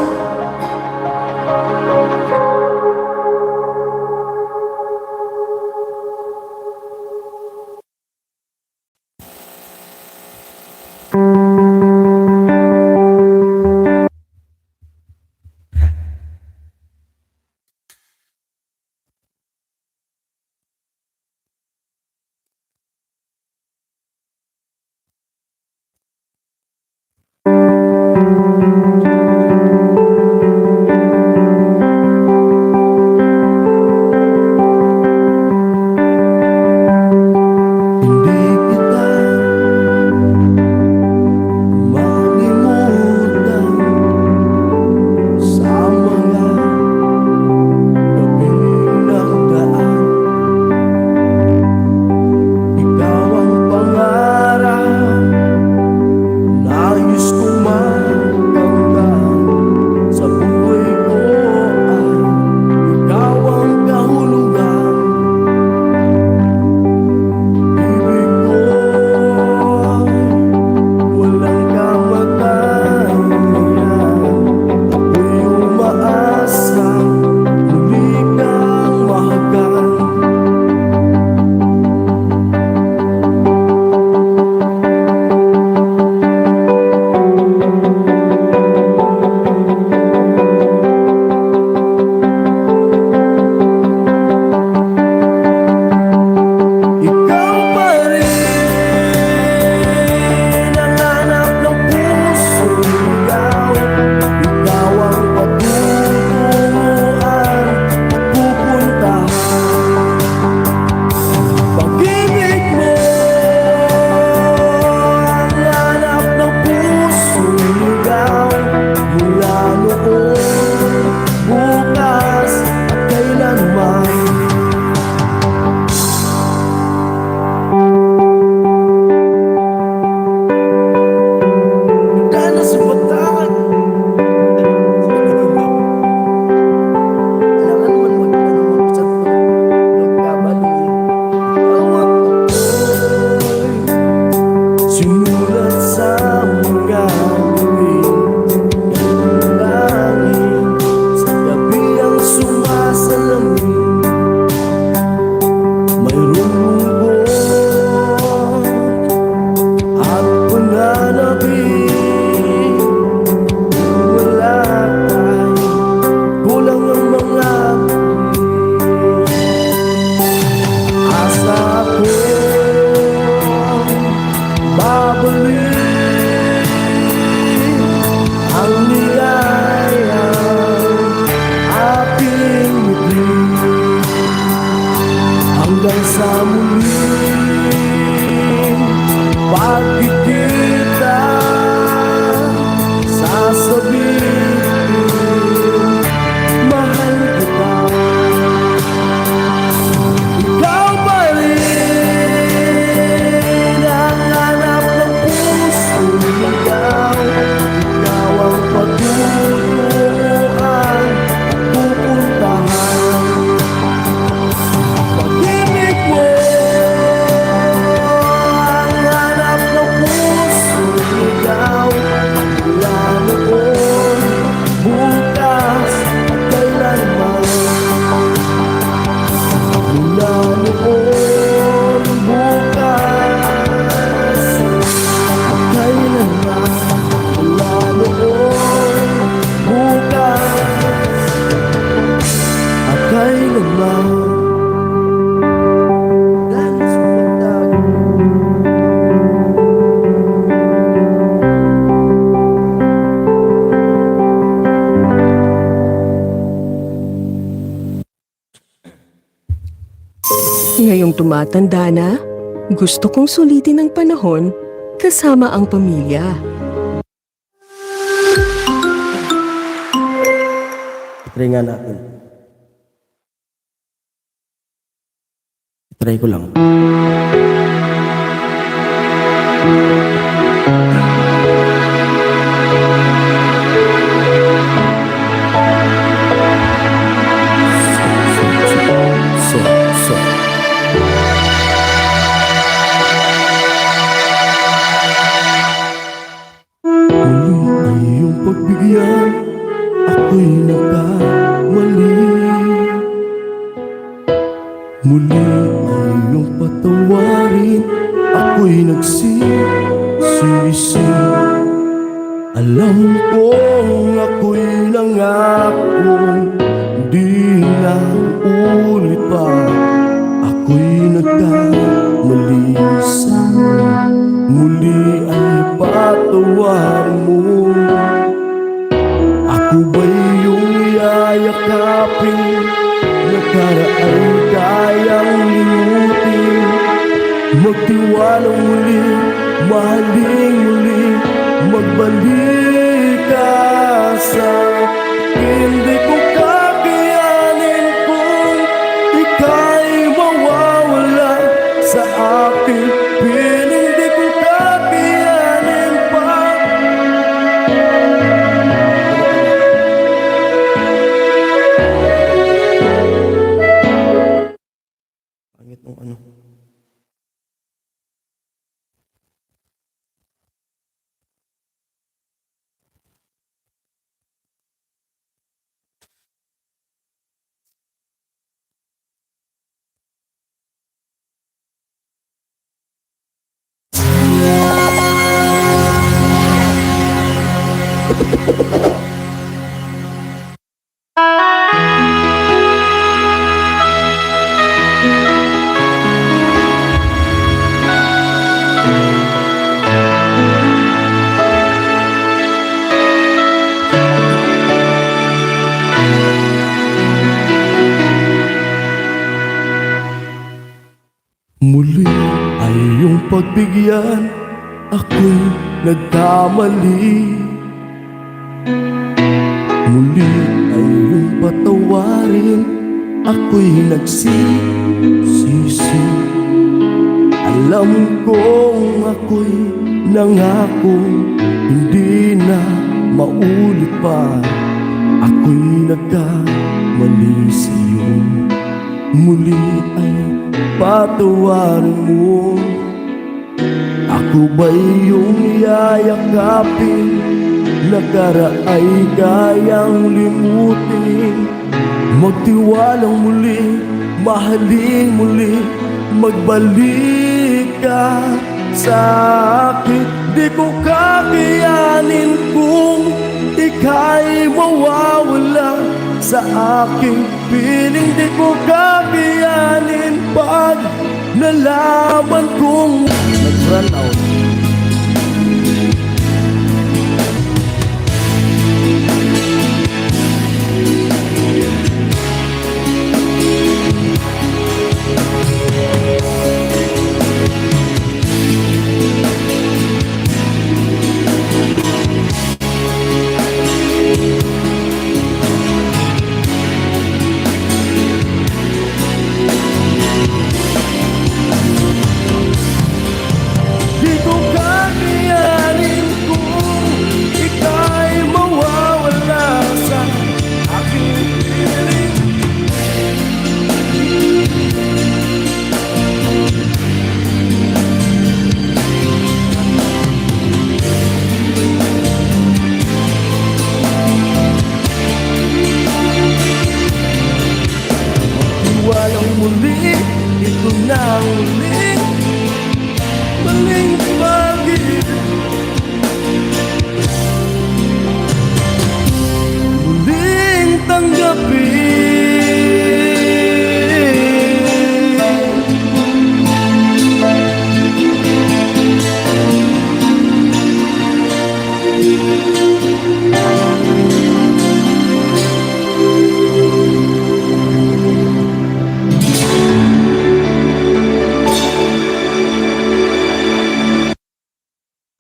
Hindi babalik ang niyayang aking ngiti hanggang sa muling pagkikita. Sasabihin, mahal kita. Ikaw pa rin ang hanap ng puso ikaw. Ikaw ang patutuan at pupuntahan. Pag-ibig mo ang hanap ng puso ikaw. Mula noon, bukas at kailanman. Mula noon, bukas at kailanman. Mula noon, bukas at kailanman. Danos mo magtago. Ngayong tumatanda na, gusto kong sulitin ang panahon kasama ang pamilya. Try nga natin. Try ko lang. So. Muli ay iyong pagbigyan, ako'y nagkamali. Muli ay iyong patawarin, ako'y nagsisisi. Alam kong ako'y nangakong di na ulit pa. Ako'y nagkamali sa'yo. Muli ay patawarin mo. Ako ba'y iyong yayakapin? Nakaraan kayang limutin. Magtiwalang muli, mahaling muli. Magbalik ka sa hindi ko kakayanin kung ika'y mawawala sa akin. Piling di ko kakayanin pa. Pangit ng ano. Muli ay iyong pagbigyan, ako'y nagkamali. Muli ay iyong patawarin, ako'y nagsisisi. Alam kong ako'y nangakong hindi na maulit pa. Ako'y nagkamali sa'yo. Muli ay patawarin mo. Ako ba'y iyong yayakapin? Nakaraay kayang limutin. Magtiwalang muli, mahaling muli. Magbalik ka sa akin. Di ko kakayanin kung ika'y mawawala sa aking piling. Di ko kakayanin pag nalaman kong nag-run out.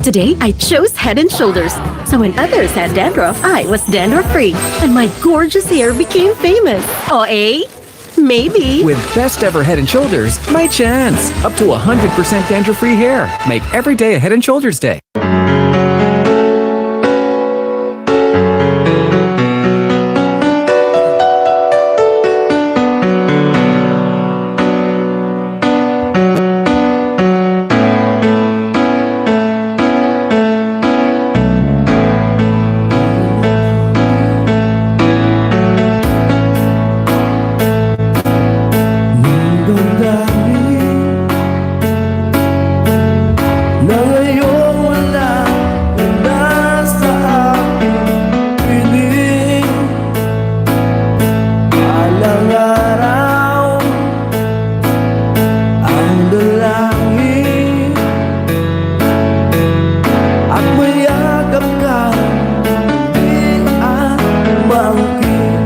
Today, I chose Head and Shoulders. So when others had dandruff, I was dandruff-free. And my gorgeous hair became famous. Oh, eh? Maybe. With best ever Head and Shoulders, my chance. Up to 100% dandruff-free hair. Make every day a Head and Shoulders day. Na ngayon wala na sa aking piling. Alang araw ang dalangin at mayagap ka, di at mangkin.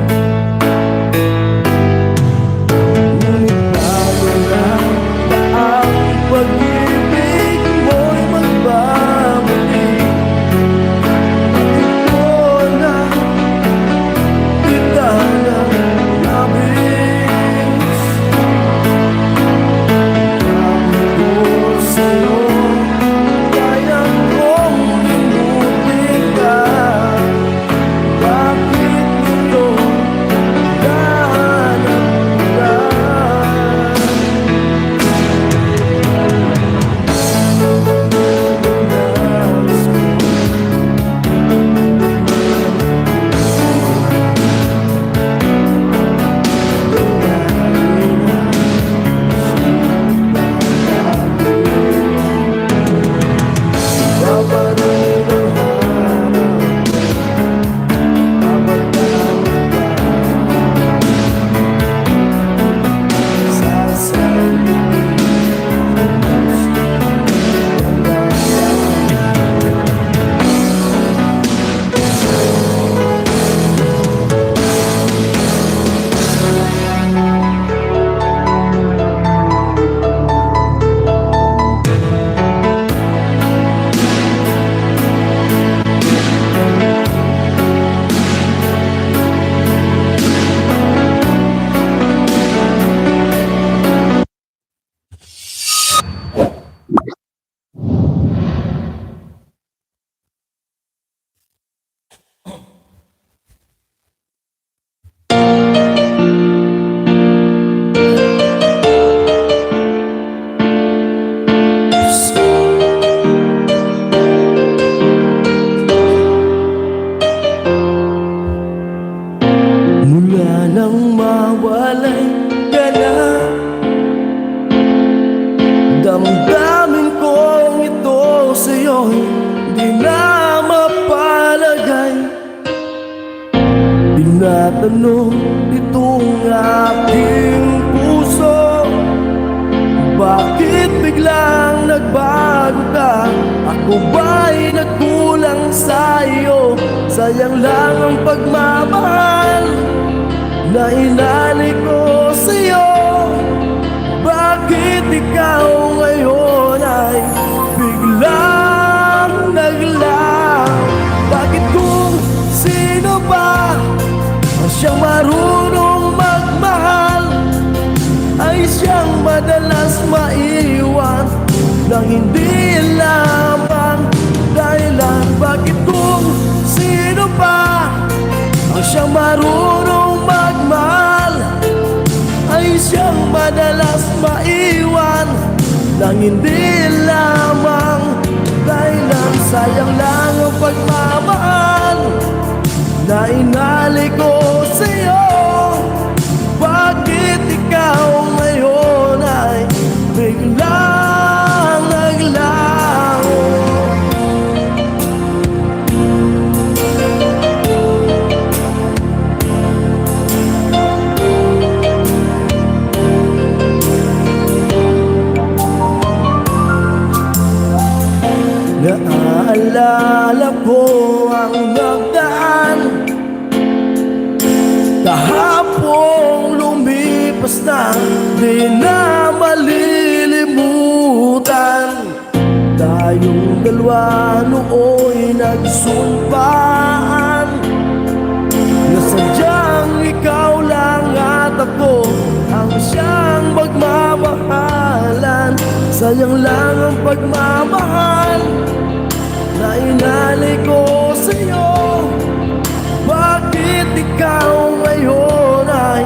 Ngunit bago lang ba ang pag-ibig mo'y magbabalik? Ito na kita na nabis. Sabi ko sa'yo, kaya kong limutin ka. Bakit ito nahanap? Mula nang mawalay ka na, damdamin kong ito sa'yo'y di na mapalagay. Tinatanong itong aking puso, bakit biglang nagbago ka? Ako ba'y nagkulang sa'yo? Sayang lang ang pagmamahal na inali ko sa'yo. Bakit ikaw ngayon ay biglang naglaho? Bakit kung sino ba ang siyang marunong magmahal ay siyang madalas maiwan nang hindi lamang dahilan? Bakit kung sino ba ang siyang marunong magmahal ay siyang madalas maiwan nang hindi lamang dahilan? Sayang lang ang pagmamahal na inali ko sa'yo. Bakit ikaw ngayon ay biglang naglaho? Naaalala ko ang nagdaan, kahapong lumipas na, di na malilimutan. Tayong dalawa nooy nagsumpaan na sadyang ikaw lang at ako ang siyang magmamahalan. Sayang lang ang pagmamahal na inalay ko sa'yo. Bakit ikaw ngayon ay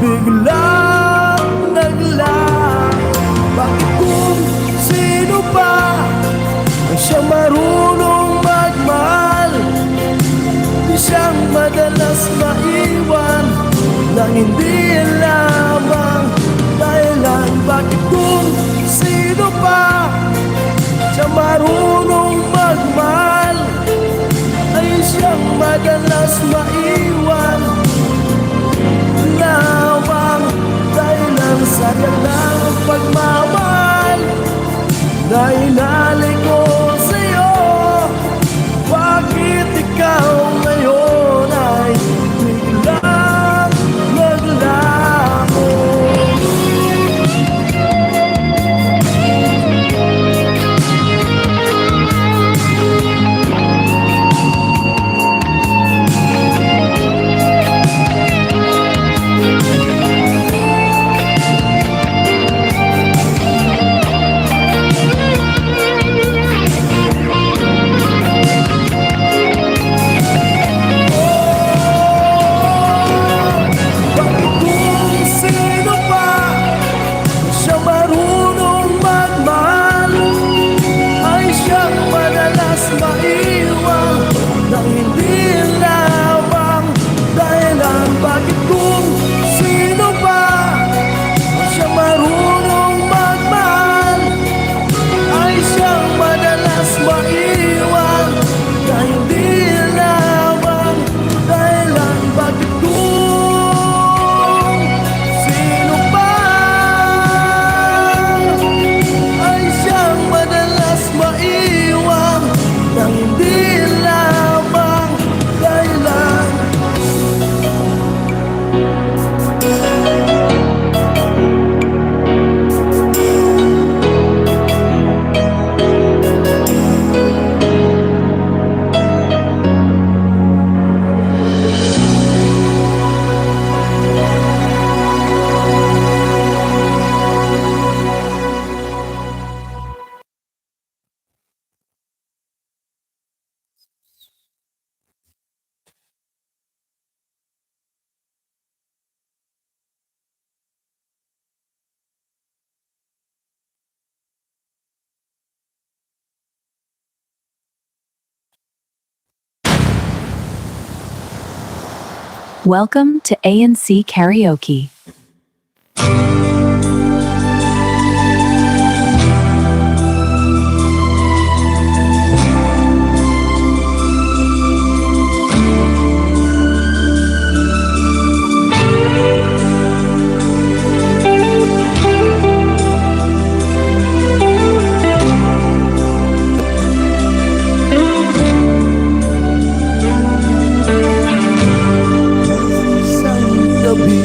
biglang naglaho? Bakit kung sino pa ang siyang marunong magmahal, di siyang madalas maiwan nang hindi lamang dahilan? Bakit kung sino pa siyang marunong magmahal, ay siyang madalas maiwan lamang dahilan? Sayang lang ang pagmamahal na inalay ko sa'yo. Bakit ikaw ngayon ay biglang naglaho? Welcome to ANC Karaoke. Isang gabi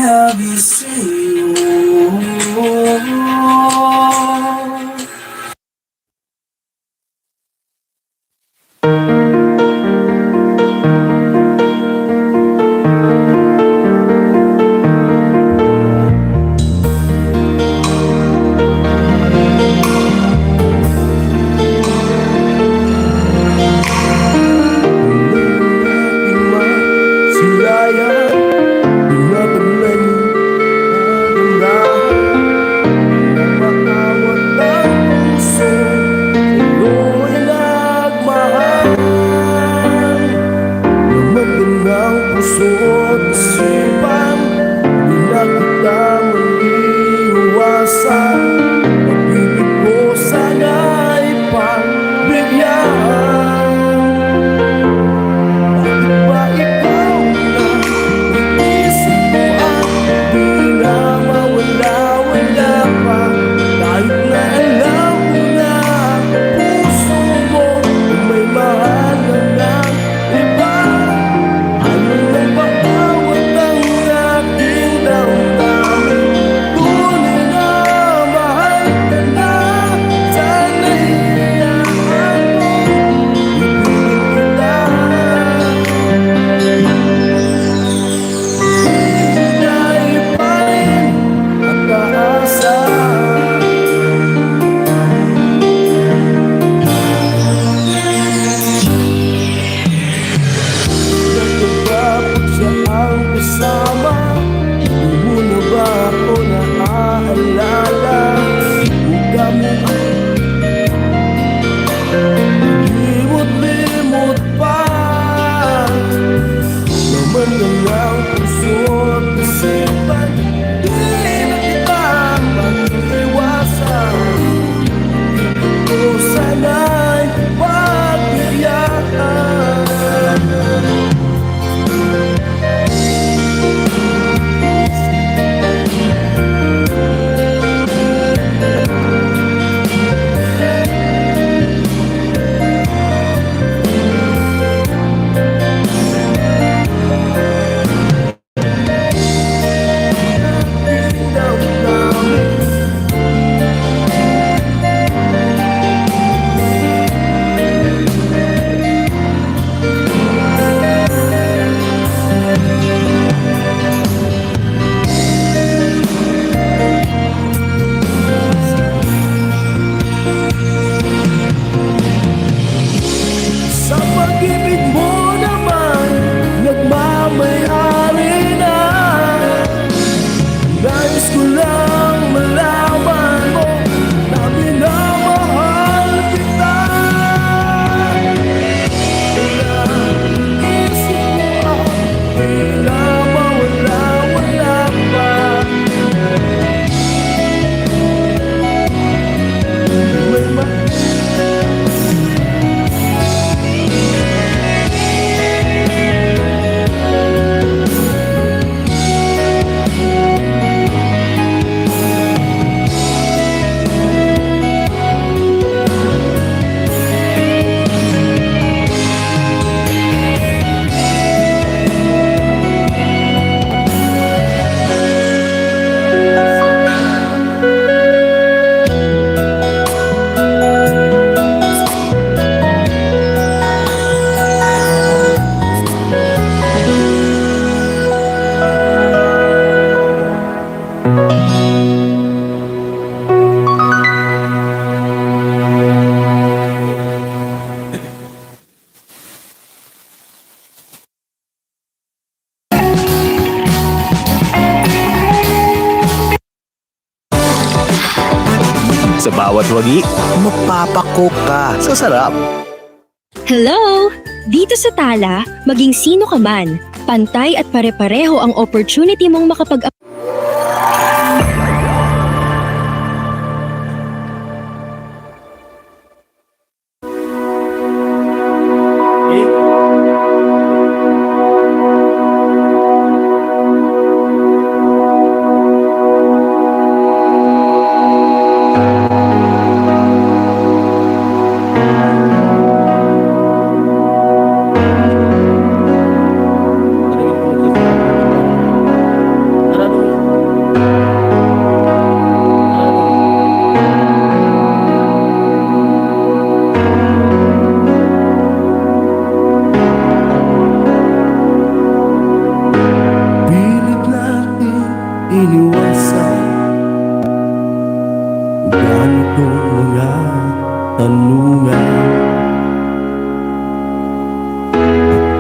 have you say Sa bawat wagi, mapapakok ka sa sarap. Hello! Dito sa Tala, maging sino ka man, pantay at pare-pareho ang opportunity mong makapag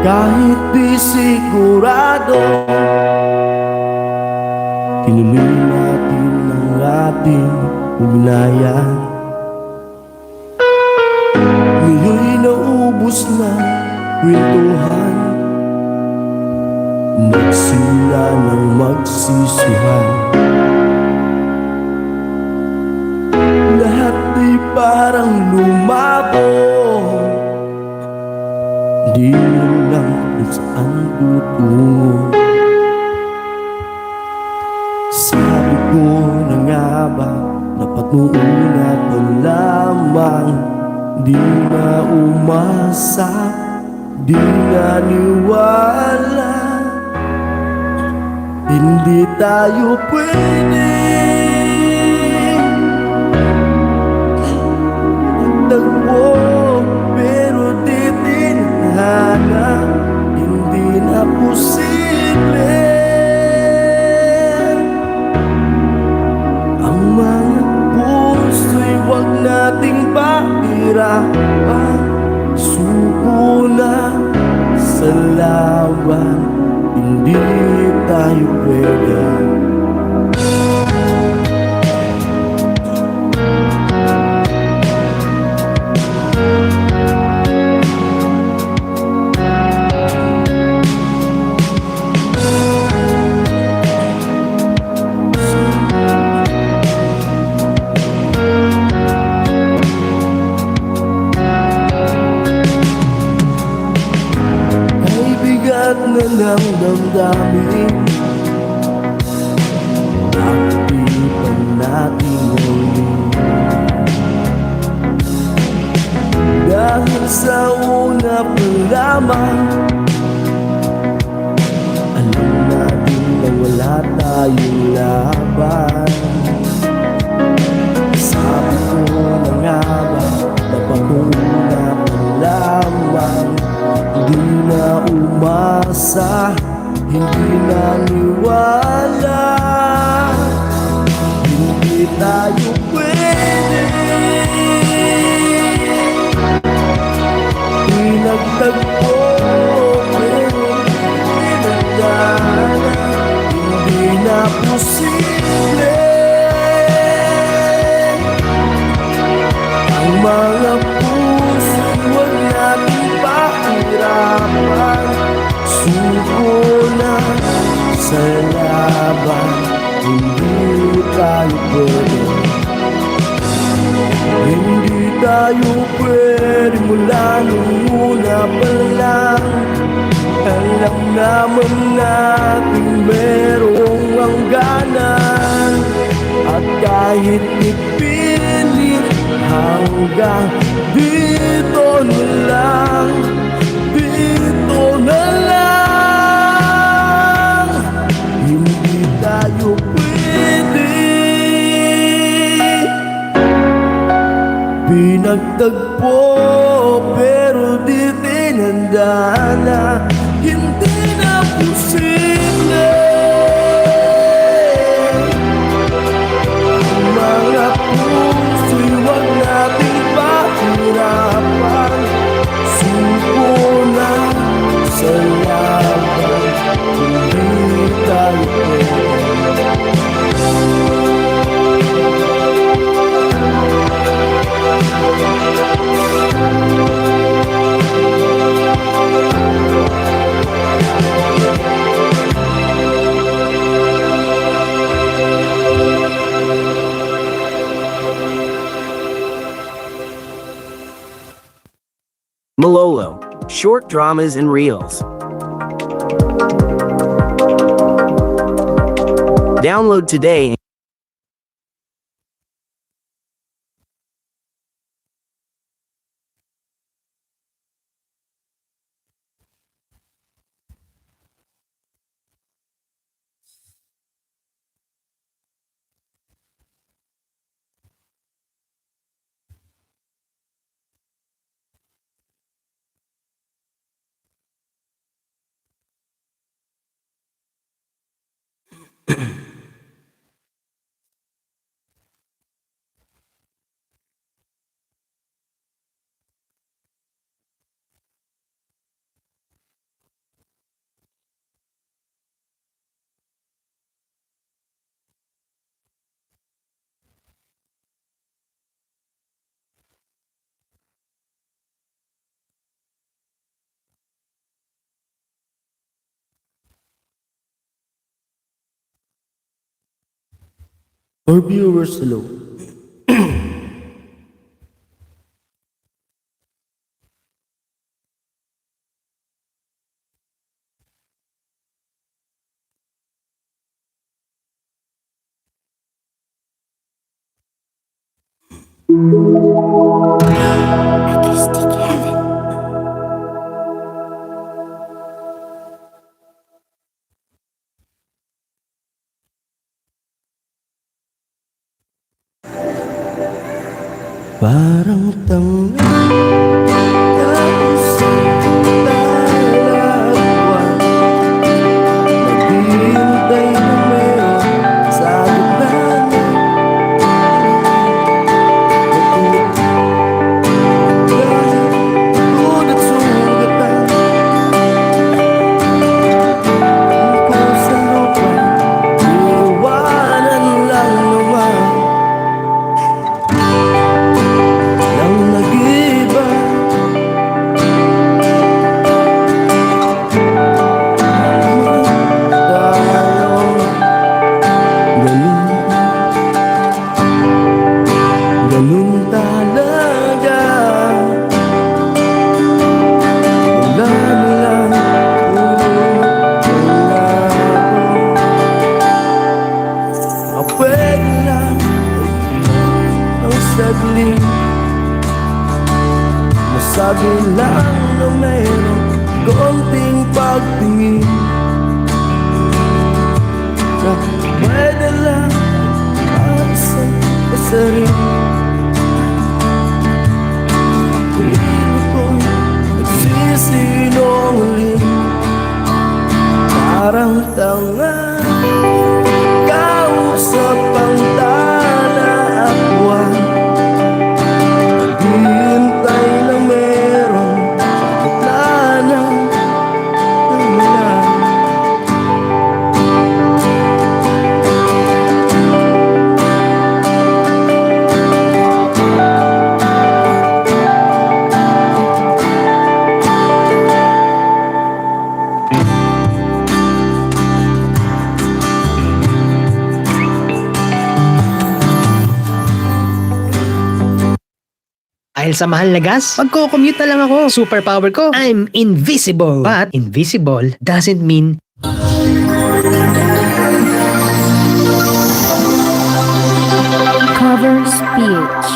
Kahit di sigurado, tinuloy natin ang ating ugnayan. Ngayon naubos na kwentuhan, magsimula ng magsisihan. Lahat di parang lumabo, di mo lang kung saan tutungo. Sabi ko na nga ba, dapat una pa lamang, di na umasa, di naniwala. Hindi tayo pwede tagpo, pero di tinhana, hindi na posible. Ang mga puso'y huwag nating pahirapan. Suko na sa laban, hindi tayo pwede. Ay bigat na ng damdamin, bakit di pa natin ulit? Dahil sa una pa lamang, alam natin na wala tayong laban. Sabi ko na nga ba, dapat una pa lamang, hindi na umasa, hindi naniwala. Hindi tayo pwede pinagtagpo, pero pinagdana, hindi na posible. Ang mga puso huwag nating pahirapan. Suko na sa laban, hindi tayo pwede. Hindi tayo pwede mula nung una pa lang. Alam naman natin merong hangganan, at kahit ipilit hanggang dito na lang, dito na lang. Hindi tayo pwede pinagtagpo, pero di tinandana, hindi na posible. Mga puso'y huwag nating pahirapan. Suko na sa laban, hindi tayo pwede. Malolo, short dramas and reels. Download today. Our viewers, hello. Parang tanga tapos talagwan, naghihintay na meron sa gitna niya. Kahit at sugatan, tungkol sa lupa, iiwanan lang naman ng nag-iba. Ganun talaga. Wala na lang, wala ako. Pwede lang ang saglit, masabi lang na mayroong konting pagtingin, na pwede lang sa kasarin. Pili ko'y nagsisinungaling, parang tanga kausap ang talakwan. Hintay na meron sa gitna ng ulan. Dahil sa mahal na gas, magko-commute na lang ako. Superpower ko, I'm invisible. But invisible doesn't mean Cover speech.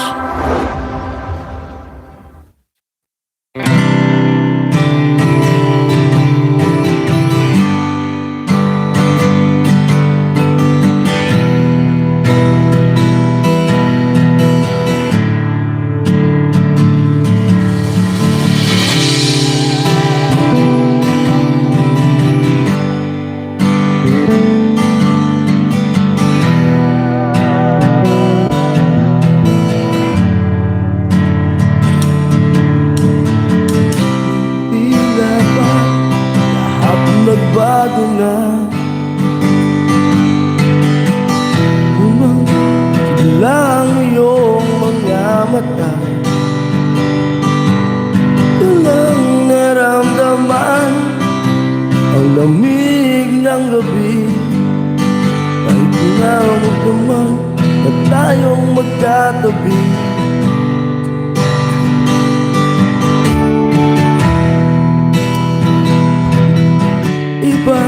Tila ba lahat nagbago na? Umangkit lang iyong mga mata, walang naramdaman ang lamig ng gabi. Kahit tinawag naman na tayong magkatabi, iba.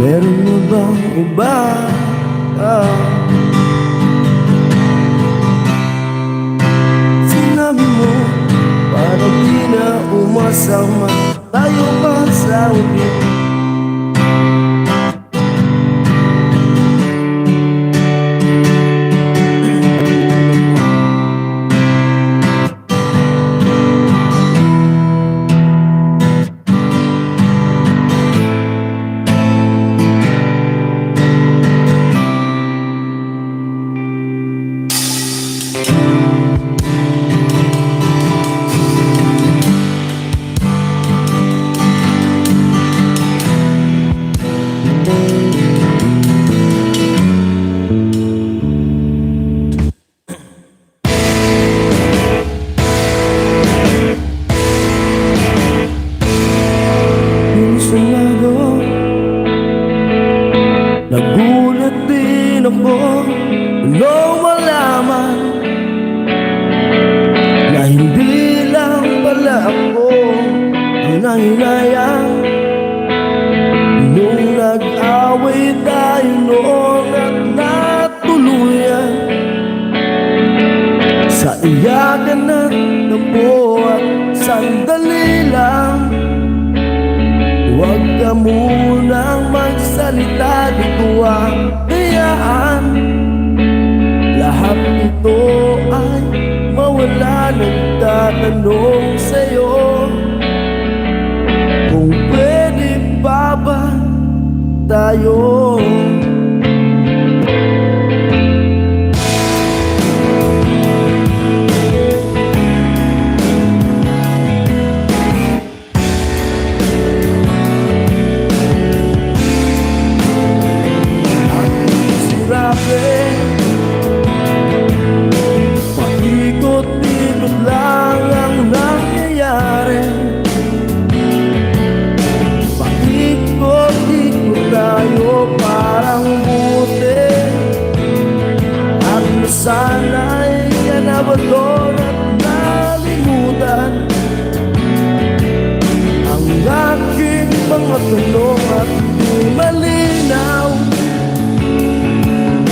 Meron na bang iba? Sinabi mo parang di na umasama tayo pa sa uli. Nung malaman na hindi lang pala ako ang nanginayang. Nung nag-away tayo noon at natuluyan sa iyakan at dampo at sandali lang. Huwag ka munang magsalita, di ko hayaan lahat ito ay mawala. Nagtatanong sa'yo kung pwede pa ba tayo. Paikot-ikot lang ang nangyayari. Paikot-ikot tayo parang buti. At nasanay ka na ba doon at nalimutan ang aking mga tanong at di malinaw?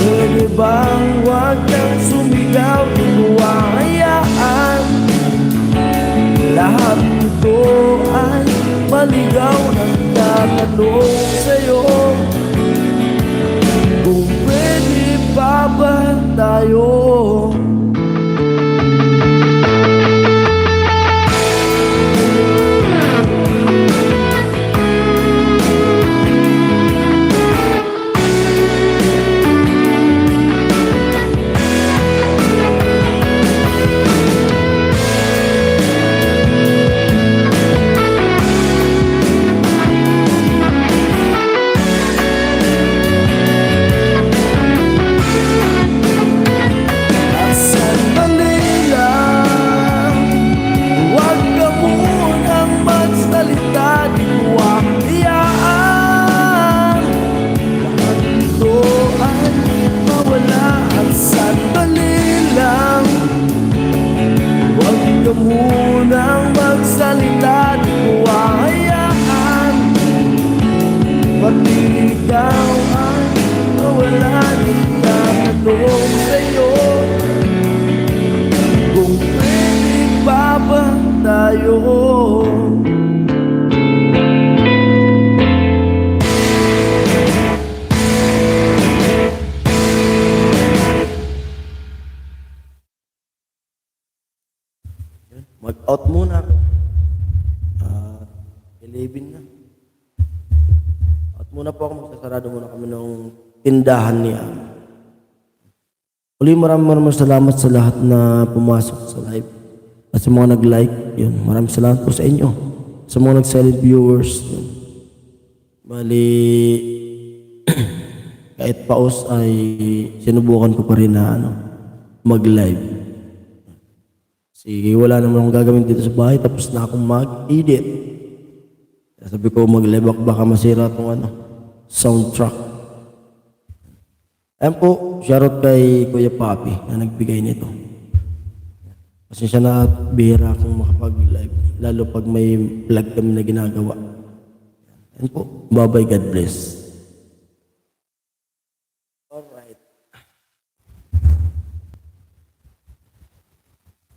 Pwede bang huwag kang sumigaw, di ko hayaan lahat ito ay maligaw. Nagtatanong sa'yo kung pwede pa ba tayo. Munang magsalita, di ko hayaan pati ikaw ay mawala. Nagtatanong sa'yo kung pwede pa ba tayo. Mag-out muna. 11 na. Out muna po ako. Magsasarado muna kami ng tindahan niya. Uli, maraming salamat sa lahat na pumasok sa live. At sa mga nag-like, yun. Maraming salamat po sa inyo. Sa mga nag-silent viewers, yun. Bali, kahit paus ay sinubukan ko pa rin na mag-live. Sige, wala naman akong gagawin dito sa bahay, tapos na akong mag-edit. Sabi ko, mag-live ako, baka masira itong soundtrack. Ayan po, shoutout kay Kuya Papi na nagbigay nito. Kasi siya na bihira akong makapag-live, lalo pag may vlog kami na ginagawa. Ayan po, bye-bye, God bless.